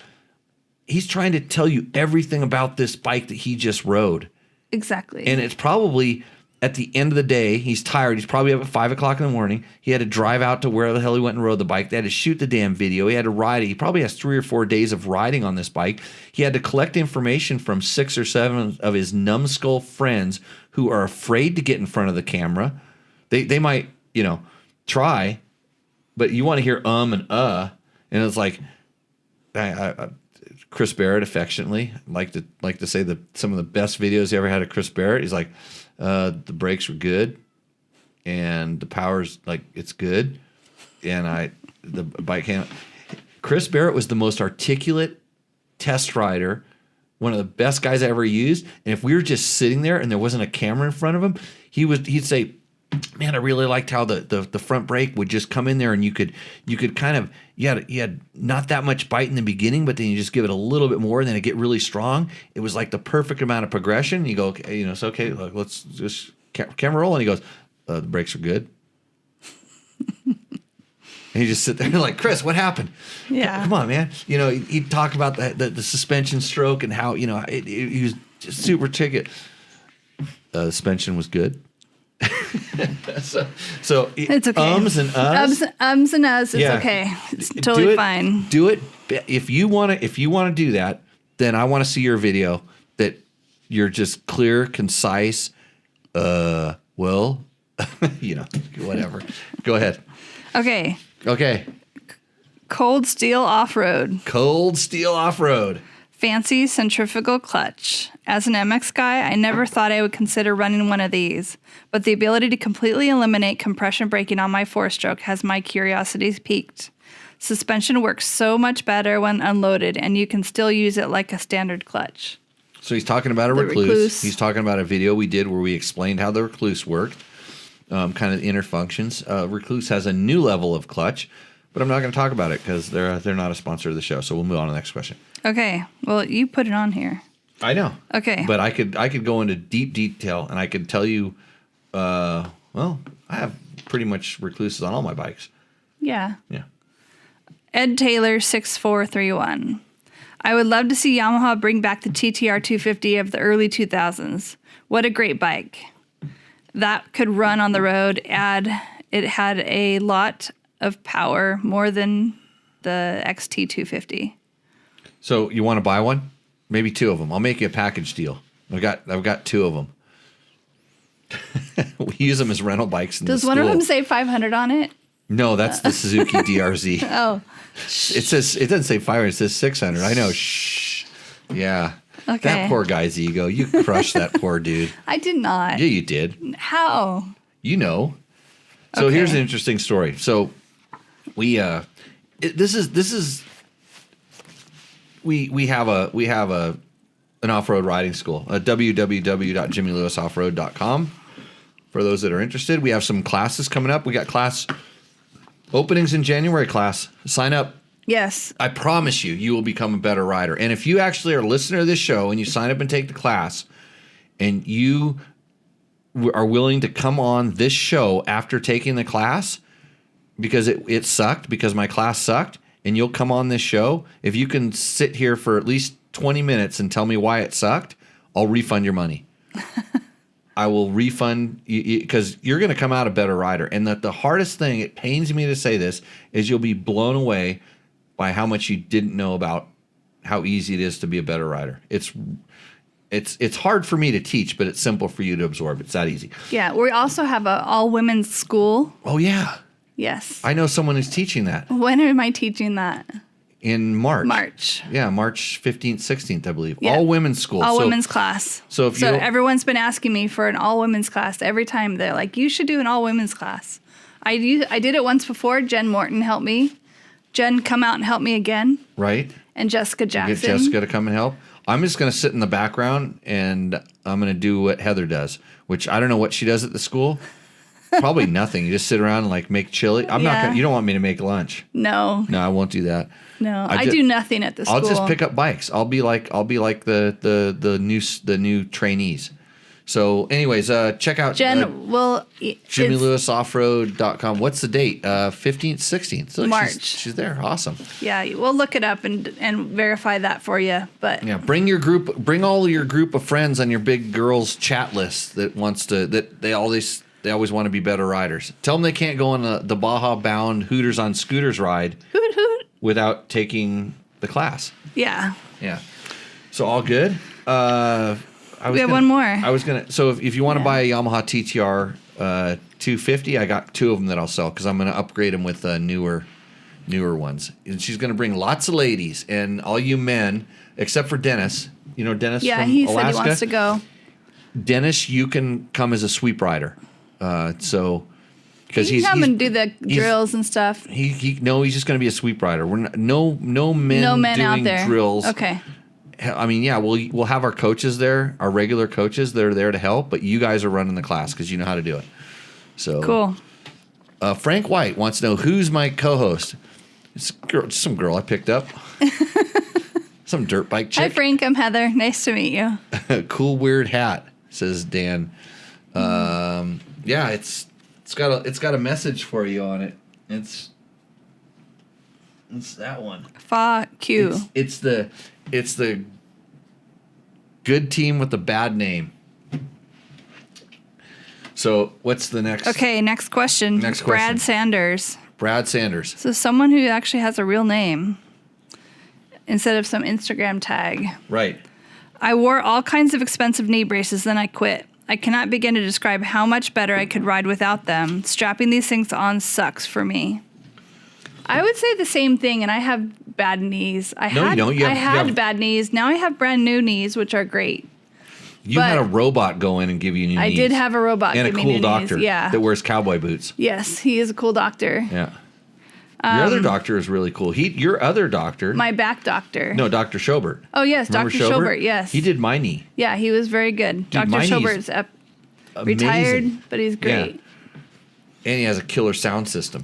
He's trying to tell you everything about this bike that he just rode. Exactly. And it's probably at the end of the day, he's tired. He's probably up at 5 o'clock in the morning. He had to drive out to where the hell he went and rode the bike. They had to shoot the damn video. He had to ride it. He probably has 3 or 4 days of riding on this bike. He had to collect information from 6 or 7 of his numbskull friends who are afraid to get in front of the camera. They might, try, but you want to hear and and it's like, Chris Barrett affectionately like to say that some of the best videos he ever had of Chris Barrett. He's like, the brakes were good, and the power's like it's good, and the bike came. Chris Barrett was the most articulate test rider, one of the best guys I ever used. And if we were just sitting there and there wasn't a camera in front of him, he'd say, man, I really liked how the front brake would just come in there, and you could kind of you had not that much bite in the beginning, but then you just give it a little bit more, and then it get really strong. It was like the perfect amount of progression. You go, okay, it's okay. Look, let's just camera roll, and he goes, the brakes are good. And you just sit there like, Chris, what happened? Yeah, come on, man. He'd talk about the suspension stroke and how he was just super ticket. The suspension was good. so it's okay. Ums and us. Ums and us. It's okay. It's totally fine. Do it if you want to do that. Then I want to see your video that you're just clear, concise. Well, whatever. Go ahead. Okay. Cold steel off-road. Fancy centrifugal clutch. As an MX guy, I never thought I would consider running one of these, but the ability to completely eliminate compression braking on my 4-stroke has my curiosity piqued. Suspension works so much better when unloaded, and you can still use it like a standard clutch. So he's talking about a The recluse. recluse. He's talking about a video we did where we explained how the recluse worked, kind of the inner functions. Recluse has a new level of clutch, but I'm not going to talk about it because they're not a sponsor of the show. So we'll move on to the next question. Okay. Well, you put it on here. I know. Okay. But I could go into deep detail and I could tell you. Well, I have pretty much recluses on all my bikes. Yeah. Yeah. Ed Taylor 6431. I would love to see Yamaha bring back the TTR 250 of the early 2000s. What a great bike. That could run on the road. It had a lot of power, more than the XT 250. So you want to buy one? Maybe two of them. I'll make you a package deal. I've got two of them. We use them as rental bikes in the Does school. one of them say 500 on it? No, that's the Suzuki DRZ. Oh. It doesn't say 500, it says 600. I know. Shh. Yeah. Okay. That poor guy's ego. You crushed that poor dude. I did not. Yeah, you did. How? You know. So Okay. here's an interesting story. So we have an off-road riding school, www.jimmylewisoffroad.com. For those that are interested, we have some classes coming up. We got class openings in January. Class, sign up. Yes. I promise you will become a better rider. And if you actually are a listener to this show and you sign up and take the class, and you are willing to come on this show after taking the class because it sucked, because my class sucked, and you'll come on this show, if you can sit here for at least 20 minutes and tell me why it sucked, I'll refund your money. I will refund you because you're going to come out a better rider. And the hardest thing, it pains me to say this, is you'll be blown away by how much you didn't know about how easy it is to be a better rider. It's hard for me to teach, but it's simple for you to absorb. It's that easy. Yeah. We also have an all-women's school. Oh, yeah. Yes. I know someone who's teaching that. When am I teaching that? In March. March. Yeah, March 15th, 16th, I believe. Yeah. All women's school. All women's class. So if you don't- everyone's been asking me for an all women's class every time. They're like, you should do an all women's class. I did it once before. Jen Morton helped me. Jen come out and help me again. Right. And Jessica Jackson. Get Jessica to come and help. I'm just going to sit in the background and I'm going to do what Heather does, which I don't know what she does at the school. Probably nothing. You just sit around and like make chili. I'm not gonna, you don't want me to make lunch. No. No, I won't do that. No, I do nothing at the school. I'll just pick up bikes. I'll be like the new trainees. So anyways, check out Jen will JimmyLewisOffroad.com. What's the date? 15th, 16th. So March. She's there. Awesome. Yeah, we'll look it up and verify that for you. But yeah, bring all your group of friends on your big girls chat list that they always want to be better riders. Tell them they can't go on the Baja bound Hooters on Scooters ride hoot hoot. without taking the class. Yeah. Yeah. So all good. We have one more. So if you want to buy a Yamaha TTR 250, I got two of them that I'll sell because I'm going to upgrade them with newer ones. And she's going to bring lots of ladies and all you men, except for Dennis. You know Dennis Yeah, from he Alaska? said he wants to go. Dennis, you can come as a sweep rider. Because He can come and do the drills and stuff. He's just going to be a sweep rider. We're no men doing out there. drills. Okay. I mean, yeah, we'll have our coaches there, our regular coaches. They're there to help, but you guys are running the class because you know how to do it. So Cool. Frank White wants to know who's my co-host. It's some girl I picked up. Some dirt bike chick. Hi, Frank. I'm Heather. Nice to meet you. Cool weird hat, says Dan. Yeah, it's got a message for you on it. It's that one. Fuck you. It's the good team with the bad name. So what's the next? Okay, next question. Next question. Brad Sanders. Brad Sanders. So someone who actually has a real name instead of some Instagram tag. Right. I wore all kinds of expensive knee braces, then I quit. I cannot begin to describe how much better I could ride without them. Strapping these things on sucks for me. I would say the same thing, and I have bad knees. You don't. You have bad knees. Now I have brand new knees, which are great. You had a robot go in and give you new knees. I did have a robot and give a me cool new doctor knees. Yeah. that wears cowboy boots. Yes, he is a cool doctor. Yeah. Your other doctor is really cool. Your other doctor. My back doctor. No, Dr. Schobert. Oh, yes, Remember Dr. Schobert, yes. He did my knee. Yeah, he was very good. Dr. my knee's Schobert's retired, amazing. but he's great. Yeah. And he has a killer sound system.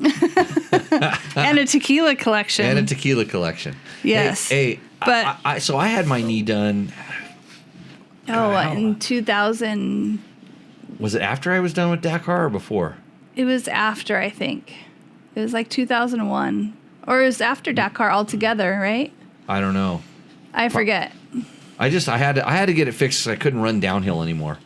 And a tequila collection. Yes. Yes. Hey, but so I had my knee done. in 2000. Was it after I was done with Dakar or before? It was after, I think. It was like 2001. Or it was after Dakar altogether, right? I don't know. I forget. I had to get it fixed because I couldn't run downhill anymore.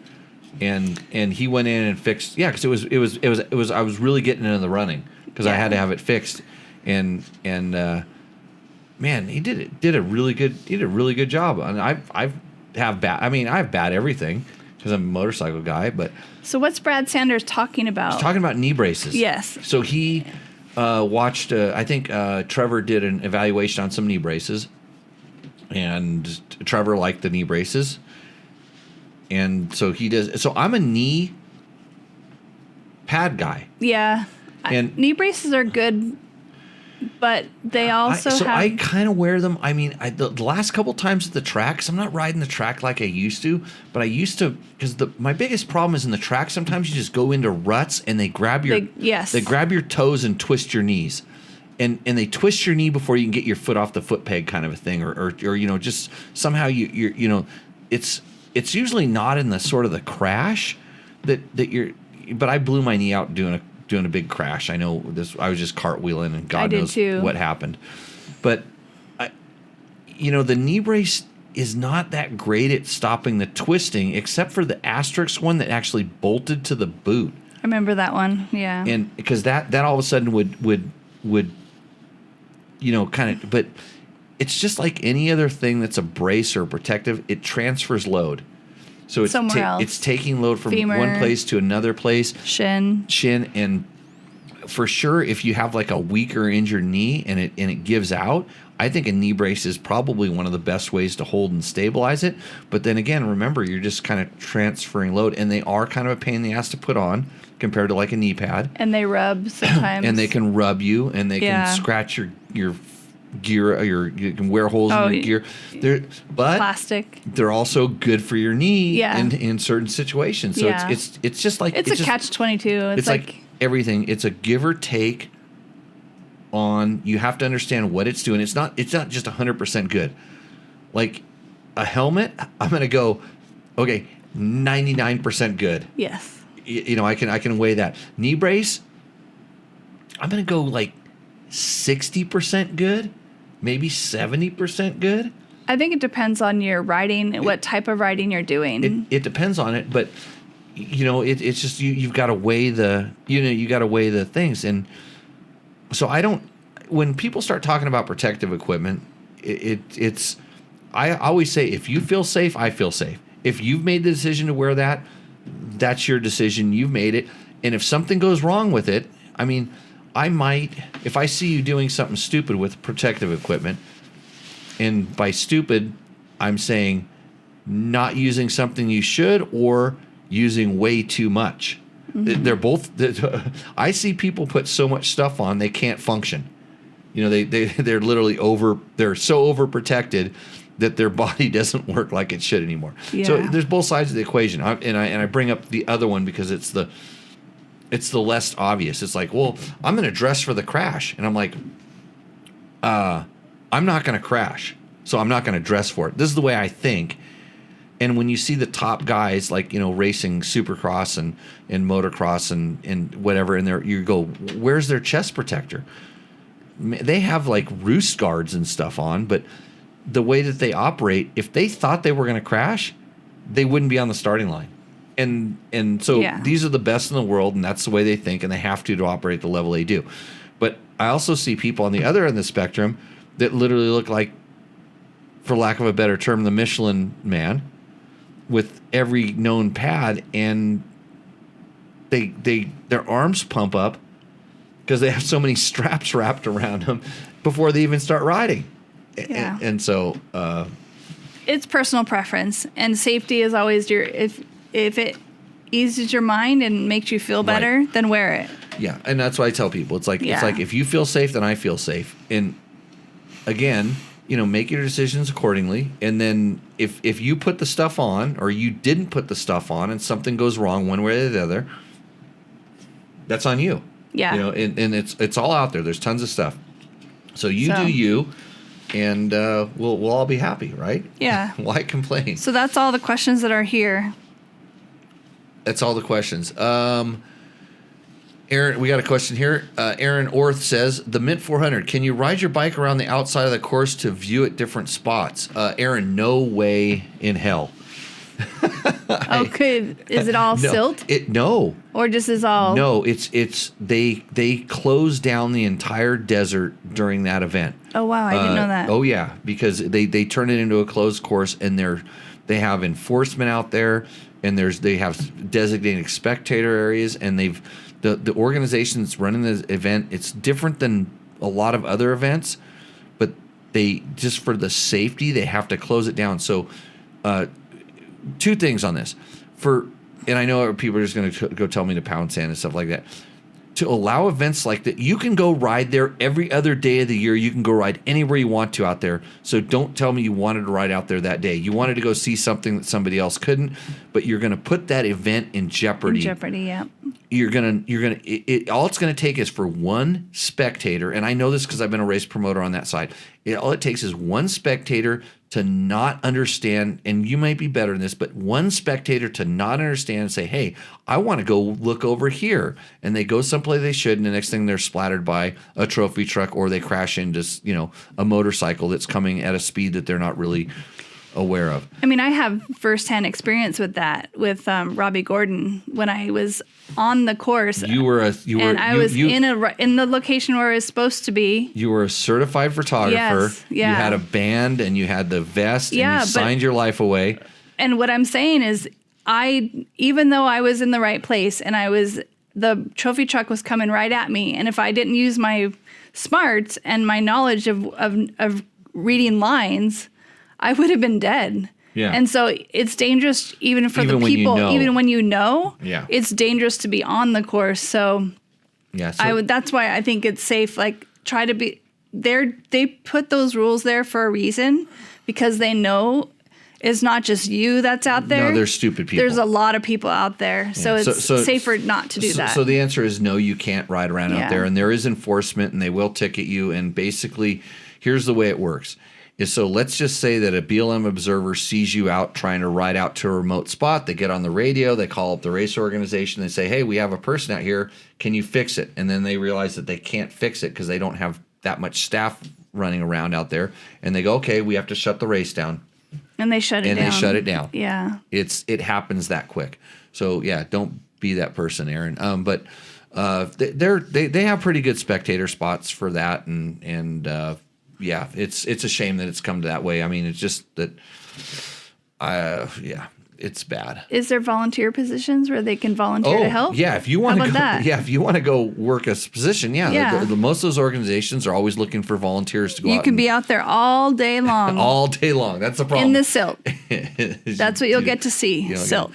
And he went in and fixed. Yeah, because it was I was really getting into the running because I had to have it fixed. And man, he did a really good job. And I have bad everything because I'm a motorcycle guy. But So what's Brad Sanders talking about? he's talking about knee braces. Yes. So he watched. I think Trevor did an evaluation on some knee braces, and Trevor liked the knee braces. And so he does. So I'm a knee pad guy. Yeah. And knee braces are good, but they also have. I kind of wear them. I mean, the last couple times at the tracks, I'm not riding the track like I used to, but I used to because my biggest problem is in the track. Sometimes you just go into ruts and they grab your they grab your toes and twist your knees. And they twist your knee before you can get your foot off the foot peg, kind of a thing, or just somehow it's usually not in the sort of the crash that you're. But I blew my knee out doing a big crash. I know this. I was just cartwheeling, and God knows what happened. But the knee brace is not that great at stopping the twisting, except for the asterisk one that actually bolted to the boot. I remember that one. Yeah. And because that all of a sudden would kind of, but it's just like any other thing that's a brace or protective. It transfers load. So it's somewhere else. It's taking load from Femur, one place to another place. Shin. And for sure, if you have like a weak or injured knee and it gives out, I think a knee brace is probably one of the best ways to hold and stabilize it. But then again, remember, you're just kind of transferring load, and they are kind of a pain in the ass to put on compared to like a knee pad. And they rub sometimes. And they can rub you, and they can scratch your gear, you can wear holes in your gear. But plastic. They're also good for your knee in certain situations. So it's just like it's a catch-22. It's like everything. It's a give or take. You have to understand what it's doing. It's not just 100% good. Like a helmet, I'm gonna go 99% good. Yes. I can weigh that. Knee brace, I'm gonna go like 60% good, maybe 70% good. I think it depends on your riding, what type of riding you're doing. It depends on it, but it's just you've got to weigh the things. And so when people start talking about protective equipment, I always say, if you feel safe, I feel safe. If you've made the decision to wear that, that's your decision. You've made it. And if something goes wrong with it, I mean, I might, if I see you doing something stupid with protective equipment, and by stupid, I'm saying not using something you should or using way too much. Mm-hmm. They're both. I see people put so much stuff on they can't function. They're literally they're so overprotected that their body doesn't work like it should anymore. Yeah. So there's both sides of the equation. I bring up the other one because it's the less obvious. It's like, well, I'm going to dress for the crash. And I'm like, I'm not going to crash, so I'm not going to dress for it. This is the way I think. And when you see the top guys, like, racing supercross and motocross and whatever, and you go, where's their chest protector? They have like Roost guards and stuff on, but the way that they operate, if they thought they were going to crash, they wouldn't be on the starting line. And so these are the best in the world, and that's the way they think, and they have to operate the level they do. But I also see people on the other end of the spectrum that literally look like, for lack of a better term, the Michelin man with every known pad, and their arms pump up because they have so many straps wrapped around them before they even start riding. Yeah. And so it's personal preference, and safety is always if it eases your mind and makes you feel better, then wear it. Yeah, and that's why I tell people it's like if you feel safe, then I feel safe. And again, make your decisions accordingly. And then if you put the stuff on or you didn't put the stuff on and something goes wrong one way or the other, that's on you. Yeah. And it's all out there. There's tons of stuff. So do you, and we'll all be happy, right? Yeah. Why complain? So that's all the questions that are here. That's all the questions. Aaron, we got a question here. Aaron Orth says, the Mint 400, can you ride your bike around the outside of the course to view at different spots? Aaron, no way in hell. Okay, is it all silt? No. Or just is all? No, it's they close down the entire desert during that event. Oh wow, I didn't know that. Oh yeah, because they turn it into a closed course, and they have enforcement out there, and they have designated spectator areas, and the organization that's running this event, it's different than a lot of other events, but they just for the safety they have to close it down. So. Two things on this. And I know people are just going to go tell me to pound sand and stuff like that. To allow events like that, you can go ride there every other day of the year. You can go ride anywhere you want to out there. So don't tell me you wanted to ride out there that day. You wanted to go see something that somebody else couldn't, but you're going to put that event in jeopardy. In jeopardy, yeah. All it's going to take is for one spectator, and I know this because I've been a race promoter on that side. All it takes is one spectator to not understand, and you might be better than this, but one spectator to not understand and say, hey, I want to go look over here. And they go someplace they should, and the next thing they're splattered by a trophy truck, or they crash into a motorcycle that's coming at a speed that they're not really aware of. I mean, I have firsthand experience with that with Robbie Gordon when I was on the course. I was in the location where I was supposed to be. You were a certified photographer. Yes, yeah. You had a band and you had the vest and you signed your life away. And what I'm saying is, even though I was in the right place and the trophy truck was coming right at me, and if I didn't use my smarts and my knowledge of reading lines, I would have been dead. Yeah. And so it's dangerous even for the people, even when you know, yeah. It's dangerous to be on the course. So, yeah, that's why I think it's safe. Like, try to be there. They put those rules there for a reason, because they know it's not just you that's out there. No, there's stupid people. There's a lot of people out there. Yeah. So it's safer not to do that. So the answer is no, you can't ride around out there. And there is enforcement, and they will ticket you. And basically, here's the way it works. So let's just say that a BLM observer sees you out trying to ride out to a remote spot. They get on the radio, they call up the race organization, they say, hey, we have a person out here, can you fix it? And then they realize that they can't fix it because they don't have that much staff running around out there. And they go, okay, we have to shut the race down. And they shut it down. And they shut it down. Yeah. It happens that quick. So yeah, don't be that person, Aaron. But they have pretty good spectator spots for that, and yeah, it's a shame that it's come to that way. I mean, it's just that, it's bad. Is there volunteer positions where they can volunteer to help? Yeah, if you want to go, that? Yeah, if you want to go work a position, yeah. Most of those organizations are always looking for volunteers to go out. You can be out there all day long. All day long. That's the problem. In the silt. That's what you'll get to see. Silt.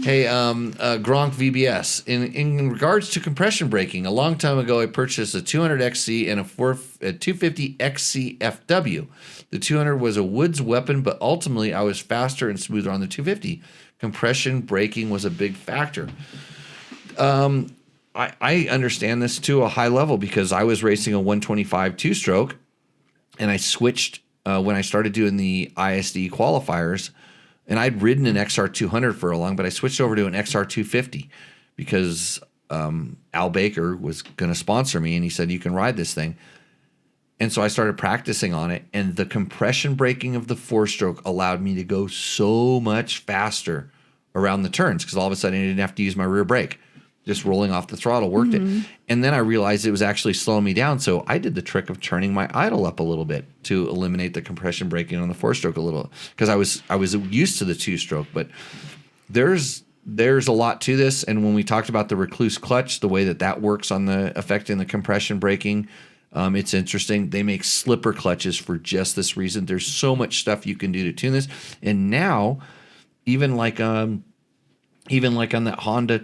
Hey, Gronk VBS. In regards to compression braking, a long time ago I purchased a 200XC and a 250XC FW. The 200 was a woods weapon, but ultimately I was faster and smoother on the 250. Compression braking was a big factor. I understand this to a high level because I was racing a 125 two-stroke, and I switched when I started doing the ISD qualifiers. And I'd ridden an XR200 for a long, but I switched over to an XR250 because Al Baker was going to sponsor me, and he said, you can ride this thing. And so I started practicing on it, and the compression braking of the four-stroke allowed me to go so much faster around the turns because all of a sudden I didn't have to use my rear brake. Just rolling off the throttle worked it. And then I realized it was actually slowing me down. So I did the trick of turning my idle up a little bit to eliminate the compression braking on the four-stroke a little, because I was used to the two-stroke. But there's a lot to this. And when we talked about the recluse clutch, the way that works on affecting the compression braking, it's interesting. They make slipper clutches for just this reason. There's so much stuff you can do to tune this. And now, even like on that Honda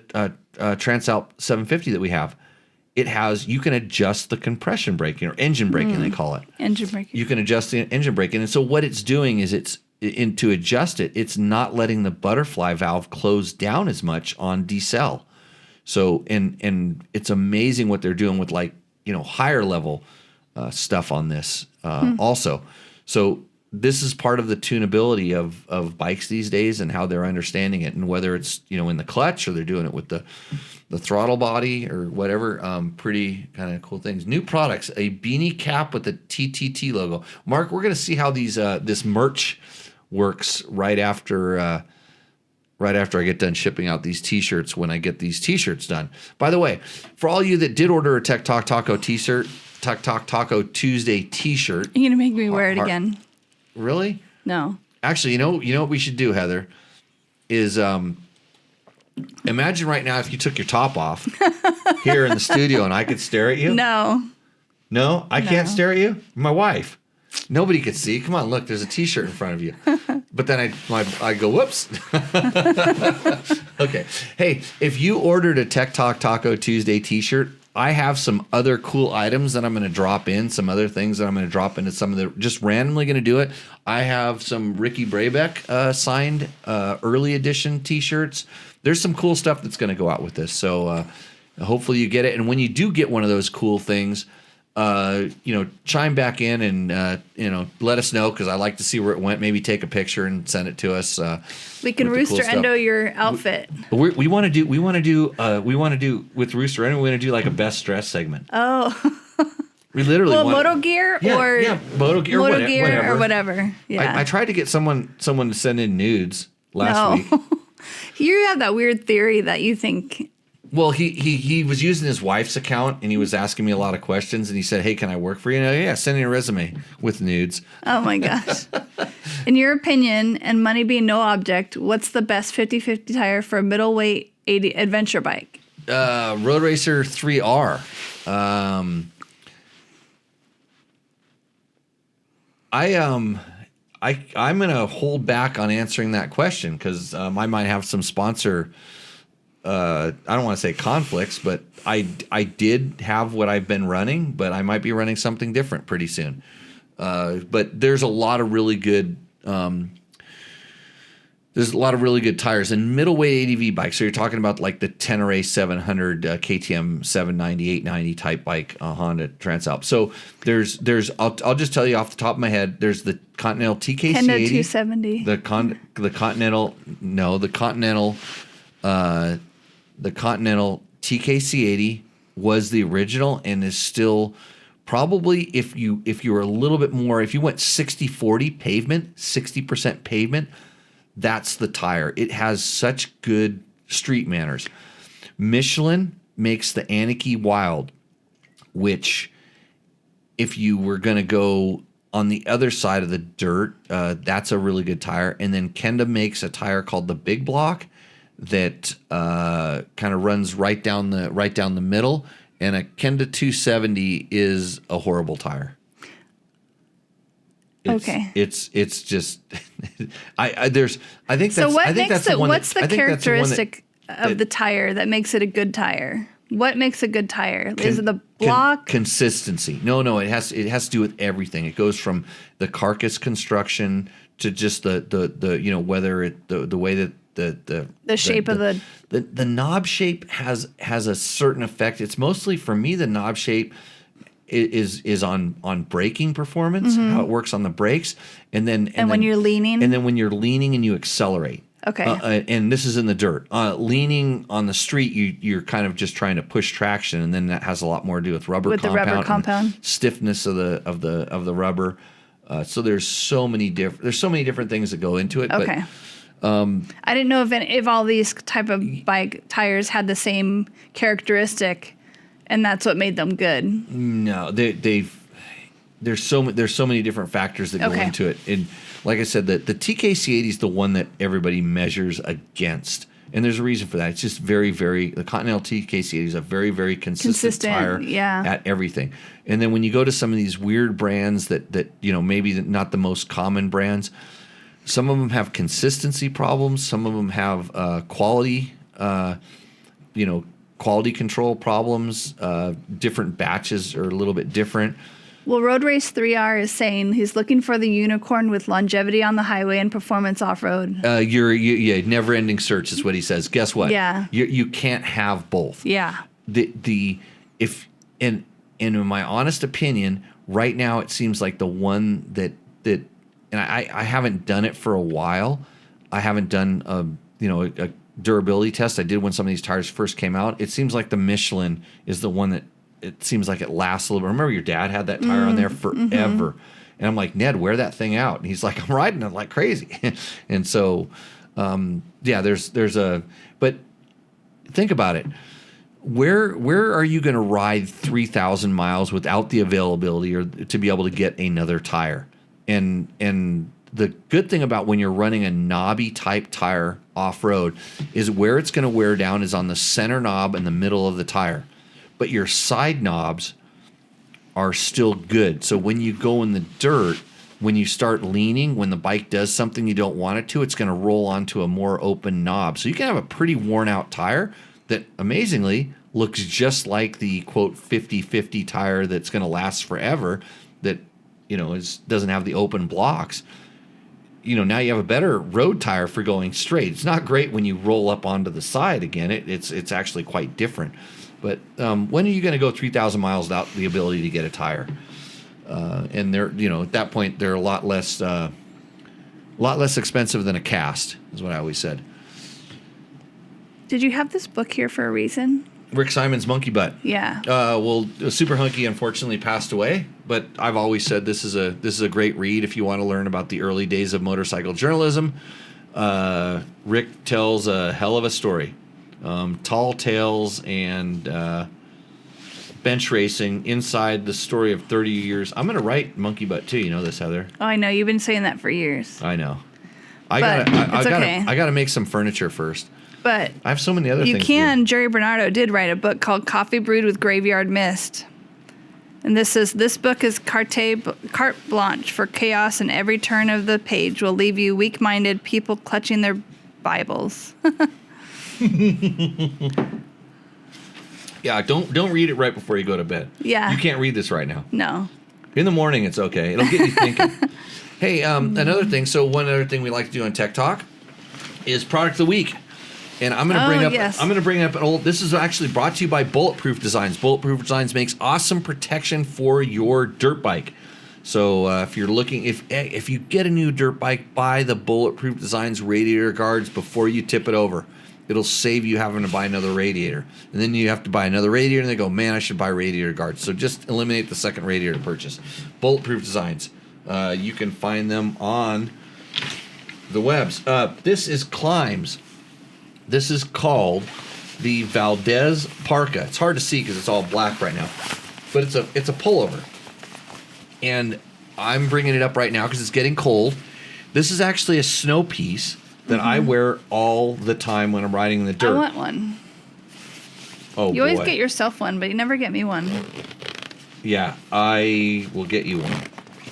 Transalp 750 that we have, you can adjust the compression braking or engine braking, they call it. Engine braking. You can adjust the engine braking. And so what it's doing is to adjust it, it's not letting the butterfly valve close down as much on decel. So, and it's amazing what they're doing with higher level stuff on this also. So this is part of the tunability of bikes these days and how they're understanding it, and whether it's, in the clutch or they're doing it with the throttle body or whatever. Pretty kind of cool things. New products, a beanie cap with the TTT logo. Mark, we're going to see how this merch works right after I get done shipping out these t-shirts, when I get these t-shirts done. By the way, for all you that did order a Tech Talk Taco t-shirt, Tech Talk Taco Tuesday t-shirt. You're going to make me wear it again. Really? No. Actually, you know what we should do, Heather, is imagine right now if you took your top off here in the studio and I could stare at you. No. No? I can't stare at you? My wife. Nobody could see. Come on, look, there's a t-shirt in front of you. But then I go, whoops. Okay. Hey, if you ordered a Tech Talk Taco Tuesday t-shirt, I have some other cool items that I'm going to drop in, some other things that I'm going to drop into some of the, just randomly going to do it. I have some Ricky Brabeck signed early edition t-shirts. There's some cool stuff that's going to go out with this. So hopefully you get it. And when you do get one of those cool things, chime back in and, let us know, because I like to see where it went. Maybe take a picture and send it to us. We can Roost or Endo your outfit. We want to do with Roost or Endo, we want to do like a best dress segment. Oh. We literally Moto gear Moto gear or whatever. Yeah. I tried to get someone to send in nudes last week. You have that weird theory that you think. Well, he was using his wife's account, and he was asking me a lot of questions, and he said, "Hey, can I work for you?" And yeah, send in a resume with nudes. Oh my gosh. In your opinion, and money being no object, what's the best 50/50 tire for a middleweight adventure bike? Road Racer 3R. I'm gonna hold back on answering that question because I might have some sponsor. I don't want to say conflicts, but I did have what I've been running, but I might be running something different pretty soon. But there's a lot of really good tires and middleweight ADV bikes. So you're talking about like the Tenere 700 KTM 790 890 type bike, Honda Transalp. So there's I'll just tell you off the top of my head. There's the Continental TKC 80, 270. the Continental TKC 80 was the original and is still probably, if you were a little bit more, if you went 60-40 pavement, 60% pavement, that's the tire. It has such good street manners. Michelin makes the Anarchy Wild, which if you were going to go on the other side of the dirt, that's a really good tire. And then Kenda makes a tire called the Big Block that kind of runs right down the middle, and a Kenda 270 is a horrible tire. It's just I think that's what's the characteristic of the tire that makes it a good tire? What makes a good tire? Is it the block? Consistency. No, it has to do with everything. It goes from the carcass construction to just the whether it the way that the shape of the knob shape has a certain effect. It's mostly, for me, the knob shape is on braking performance, how it works on the brakes, and when you're leaning, and you accelerate. Okay. And this is in the dirt. Leaning on the street, you're kind of just trying to push traction, and then that has a lot more to do with the rubber compound, stiffness of the rubber. So there's so many different things that go into it. Okay. But, I didn't know if all these type of bike tires had the same characteristic, and that's what made them good. No, there's so many different factors that go into it. And like I said, the TKC 80 is the one that everybody measures against, and there's a reason for that. It's just very, very, the Continental TKC 80 is a very, very consistent tire at everything. And then when you go to some of these weird brands that maybe not the most common brands. Some of them have consistency problems. Some of them have quality quality control problems. Different batches are a little bit different. Well, Road Race 3R is saying he's looking for the unicorn with longevity on the highway and performance off-road. Never-ending search is what he says. Guess what? Yeah. You can't have both. Yeah. In my honest opinion, right now it seems like the one that and I haven't done it for a while. I haven't done a durability test. I did when some of these tires first came out. It seems like the Michelin is the one that it seems like it lasts a little bit. Remember your dad had that tire on there forever. Mm-hmm. And I'm like, Ned, wear that thing out. And he's like, I'm riding it like crazy. And so, but think about it. Where are you going to ride 3,000 miles without the availability or to be able to get another tire? And the good thing about when you're running a knobby type tire off-road is where it's going to wear down is on the center knob in the middle of the tire. But your side knobs are still good. So when you go in the dirt, when you start leaning, when the bike does something you don't want it to, it's going to roll onto a more open knob. So you can have a pretty worn out tire that amazingly looks just like the quote 50/50 tire that's going to last forever that doesn't have the open blocks. Now you have a better road tire for going straight. It's not great when you roll up onto the side again. It's actually quite different. But when are you going to go 3,000 miles without the ability to get a tire? And they're, at that point, they're a lot less expensive than a cast, is what I always said. Did you have this book here for a reason? Rick Simon's Monkey Butt. Yeah. Super Hunky unfortunately passed away, but I've always said this is a great read if you want to learn about the early days of motorcycle journalism. Rick tells a hell of a story. Tall tales and bench racing inside the story of 30 years. I'm going to write Monkey Butt too. You know this, Heather? Oh, I know. You've been saying that for years. I know. I gotta make some furniture first. But I have so many other things. You can. Jerry Bernardo did write a book called Coffee Brewed with Graveyard Mist. And this book is carte blanche for chaos, and every turn of the page will leave you weak-minded people clutching their Bibles. Yeah, don't read it right before you go to bed. Yeah. You can't read this right now. No. In the morning, it's okay. It'll get you thinking. Hey, another thing. So one other thing we like to do on Tech Talk is Product of the Week. And I'm going to bring up an old. This is actually brought to you by Bulletproof Designs. Bulletproof Designs makes awesome protection for your dirt bike. So if you're looking, if you get a new dirt bike, buy the Bulletproof Designs radiator guards before you tip it over. It'll save you having to buy another radiator, and then you have to buy another radiator, and they go, man, I should buy radiator guards. So just eliminate the second radiator purchase. Bulletproof Designs. You can find them on the webs. This is Climbs. This is called the Valdez Parka. It's hard to see because it's all black right now, but it's a pullover. And I'm bringing it up right now because it's getting cold. This is actually a snow piece that I wear all the time when I'm riding in the dirt. I want one. Oh, you always get yourself one, but you never get me one. Yeah, I will get you one.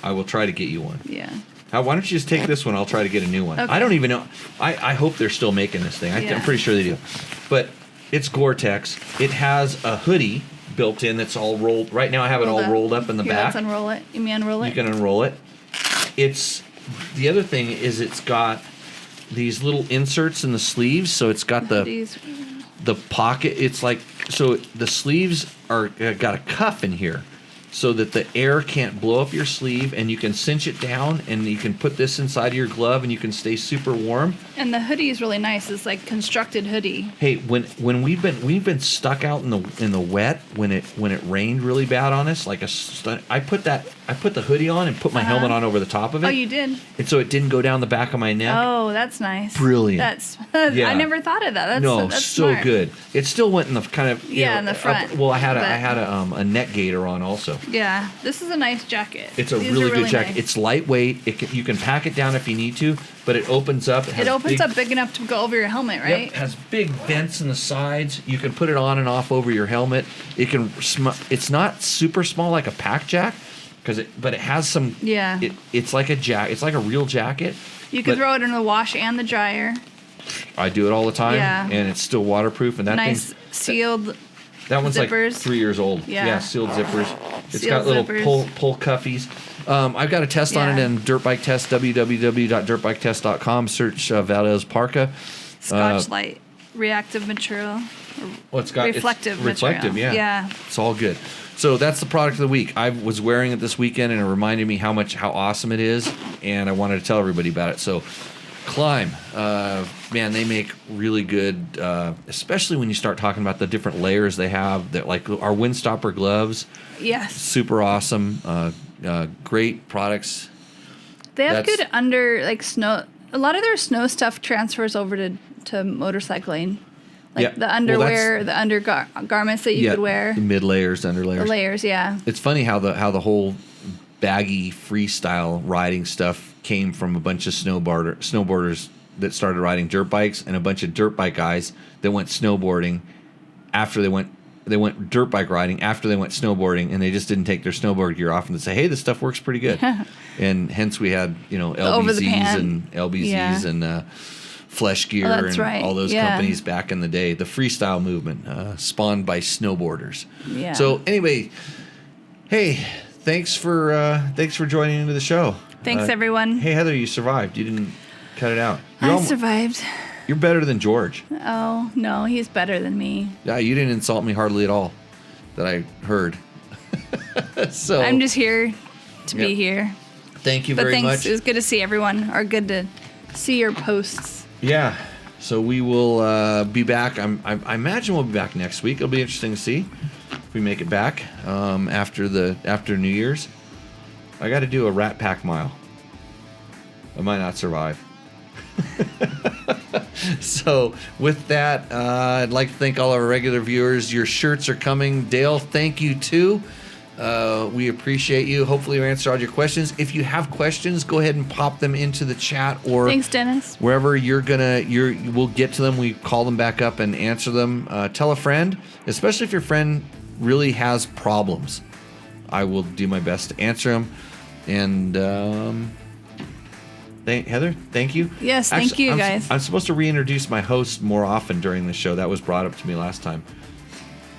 I will try to get you one. Yeah. Why don't you just take this one? I'll try to get a new one. Okay. I don't even know. I hope they're still making this thing. I'm pretty sure they do. But it's Gore-Tex. It has a hoodie built in that's all rolled. Right now I have it all rolled up in the back. Let's unroll it. You mean unroll it? You can unroll it. The other thing is it's got these little inserts in the sleeves. So it's got the pocket. It's like, so the sleeves are got a cuff in here, so that the air can't blow up your sleeve, and you can cinch it down, and you can put this inside of your glove, and you can stay super warm. And the hoodie is really nice. It's like constructed hoodie. Hey, when we've been stuck out in the wet, when it rained really bad on us, I put the hoodie on and put my helmet on over the top of it. Oh, you did? And so it didn't go down the back of my neck. Oh, that's nice. Brilliant. I never thought of that. That's so smart. Good. It still went in the kind of in the front. I had a neck gaiter on also. Yeah, this is a nice jacket. It's These really good jacket. Nice. It's lightweight. You can pack it down if you need to, but it opens up. It opens up big enough to go over your helmet, right? Yep, it has big vents in the sides. You can put it on and off over your helmet. It's not super small like a pack jack, but it has some. Yeah. It's like a jacket. It's like a real jacket. You can throw it in the wash and the dryer. I do it all the time, Yeah. and it's still waterproof. And that Nice thing's, sealed. that one's zippers. like 3 years old. Yeah. Sealed zippers. It's Sealed got little zippers. pull cuffies. I've got a test on it Yeah. in Dirt Bike Test, www.dirtbiketest.com. Search Valdez Parka. Scotch Light reactive material. Well, it's got Reflective it's reflective, material. yeah. Yeah. It's all good. So that's the product of the week. I was wearing it this weekend, and it reminded me how awesome it is, and I wanted to tell everybody about it. So Climb, man, they make really good, especially when you start talking about the different layers they have. That like our Windstopper gloves, Yes. super awesome, great products. They have That's- good under like snow. A lot of their snow stuff transfers over to motorcycling, like Yeah. the Well, underwear, the undergarments that you could wear, the mid layers, under the layers. layers. Yeah. It's funny how the whole baggy freestyle riding stuff came from a bunch of snowboarders that started riding dirt bikes, and a bunch of dirt bike guys that went snowboarding after they went dirt bike riding after they went snowboarding, and they just didn't take their snowboard gear off and say, hey, this stuff works pretty good. And hence we had over the LBZs pan. and LBZs Yeah. and Flesh Gear that's and right. all those Yeah. companies back in the day. The freestyle movement spawned by snowboarders. Yeah. So anyway, hey, thanks for joining into the show. Thanks, everyone. Hey Heather, you survived. You didn't cut it out. I survived. You're better than George. Oh no, he's better than me. Yeah, you didn't insult me hardly at all, that I heard. So I'm just here to Yep. be here. thank you But very thanks. much. It was good to see everyone, or good to see your posts. Yeah. So we will be back. I imagine we'll be back next week. It'll be interesting to see if we make it back after New Year's. I got to do a Rat Pack mile. I might not survive. So with that, I'd like to thank all our regular viewers. Your shirts are coming. Dale, thank you too. We appreciate you. Hopefully we answered all your questions. If you have questions, go ahead and pop them into the chat or Thanks, Dennis. wherever we'll get to them. We call them back up and answer them. Tell a friend, especially if your friend really has problems. I will do my best to answer them. And Heather, thank you. Yes, thank you, guys. I'm supposed to reintroduce my host more often during the show. That was brought up to me last time.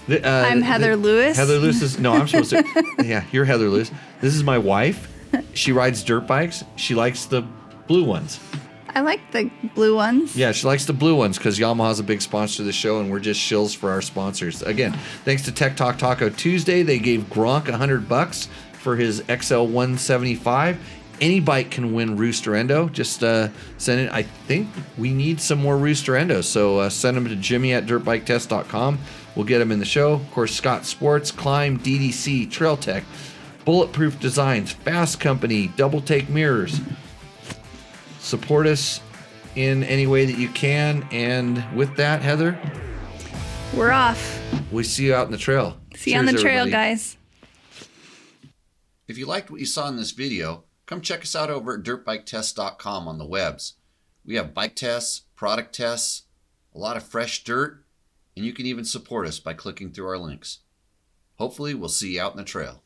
I'm Heather Lewis. Heather Lewis is no. I'm supposed to. Yeah, you're Heather Lewis. This is my wife. She rides dirt bikes. She likes the blue ones. I like the blue ones. Yeah, she likes the blue ones because Yamaha's a big sponsor of the show, and we're just shills for our sponsors. Again, thanks to Tech Talk Taco Tuesday, they gave Gronk $100 for his XL 175. Any bike can win Roost or Endo. Just send it. I think we need some more Roost or Endos, so send them to Jimmy@dirtbiketest.com. We'll get them in the show. Of course, Scott Sports, Climb, DDC, Trail Tech, Bulletproof Designs, Fasst Company, Double Take Mirrors. Support us in any way that you can. And with that, Heather, We're off. we see you out in the trail. See you on the Cheers, trail, everybody. guys. If you liked what you saw in this video, come check us out over at dirtbiketest.com on the webs. We have bike tests, product tests, a lot of fresh dirt, and you can even support us by clicking through our links. Hopefully, we'll see you out in the trail.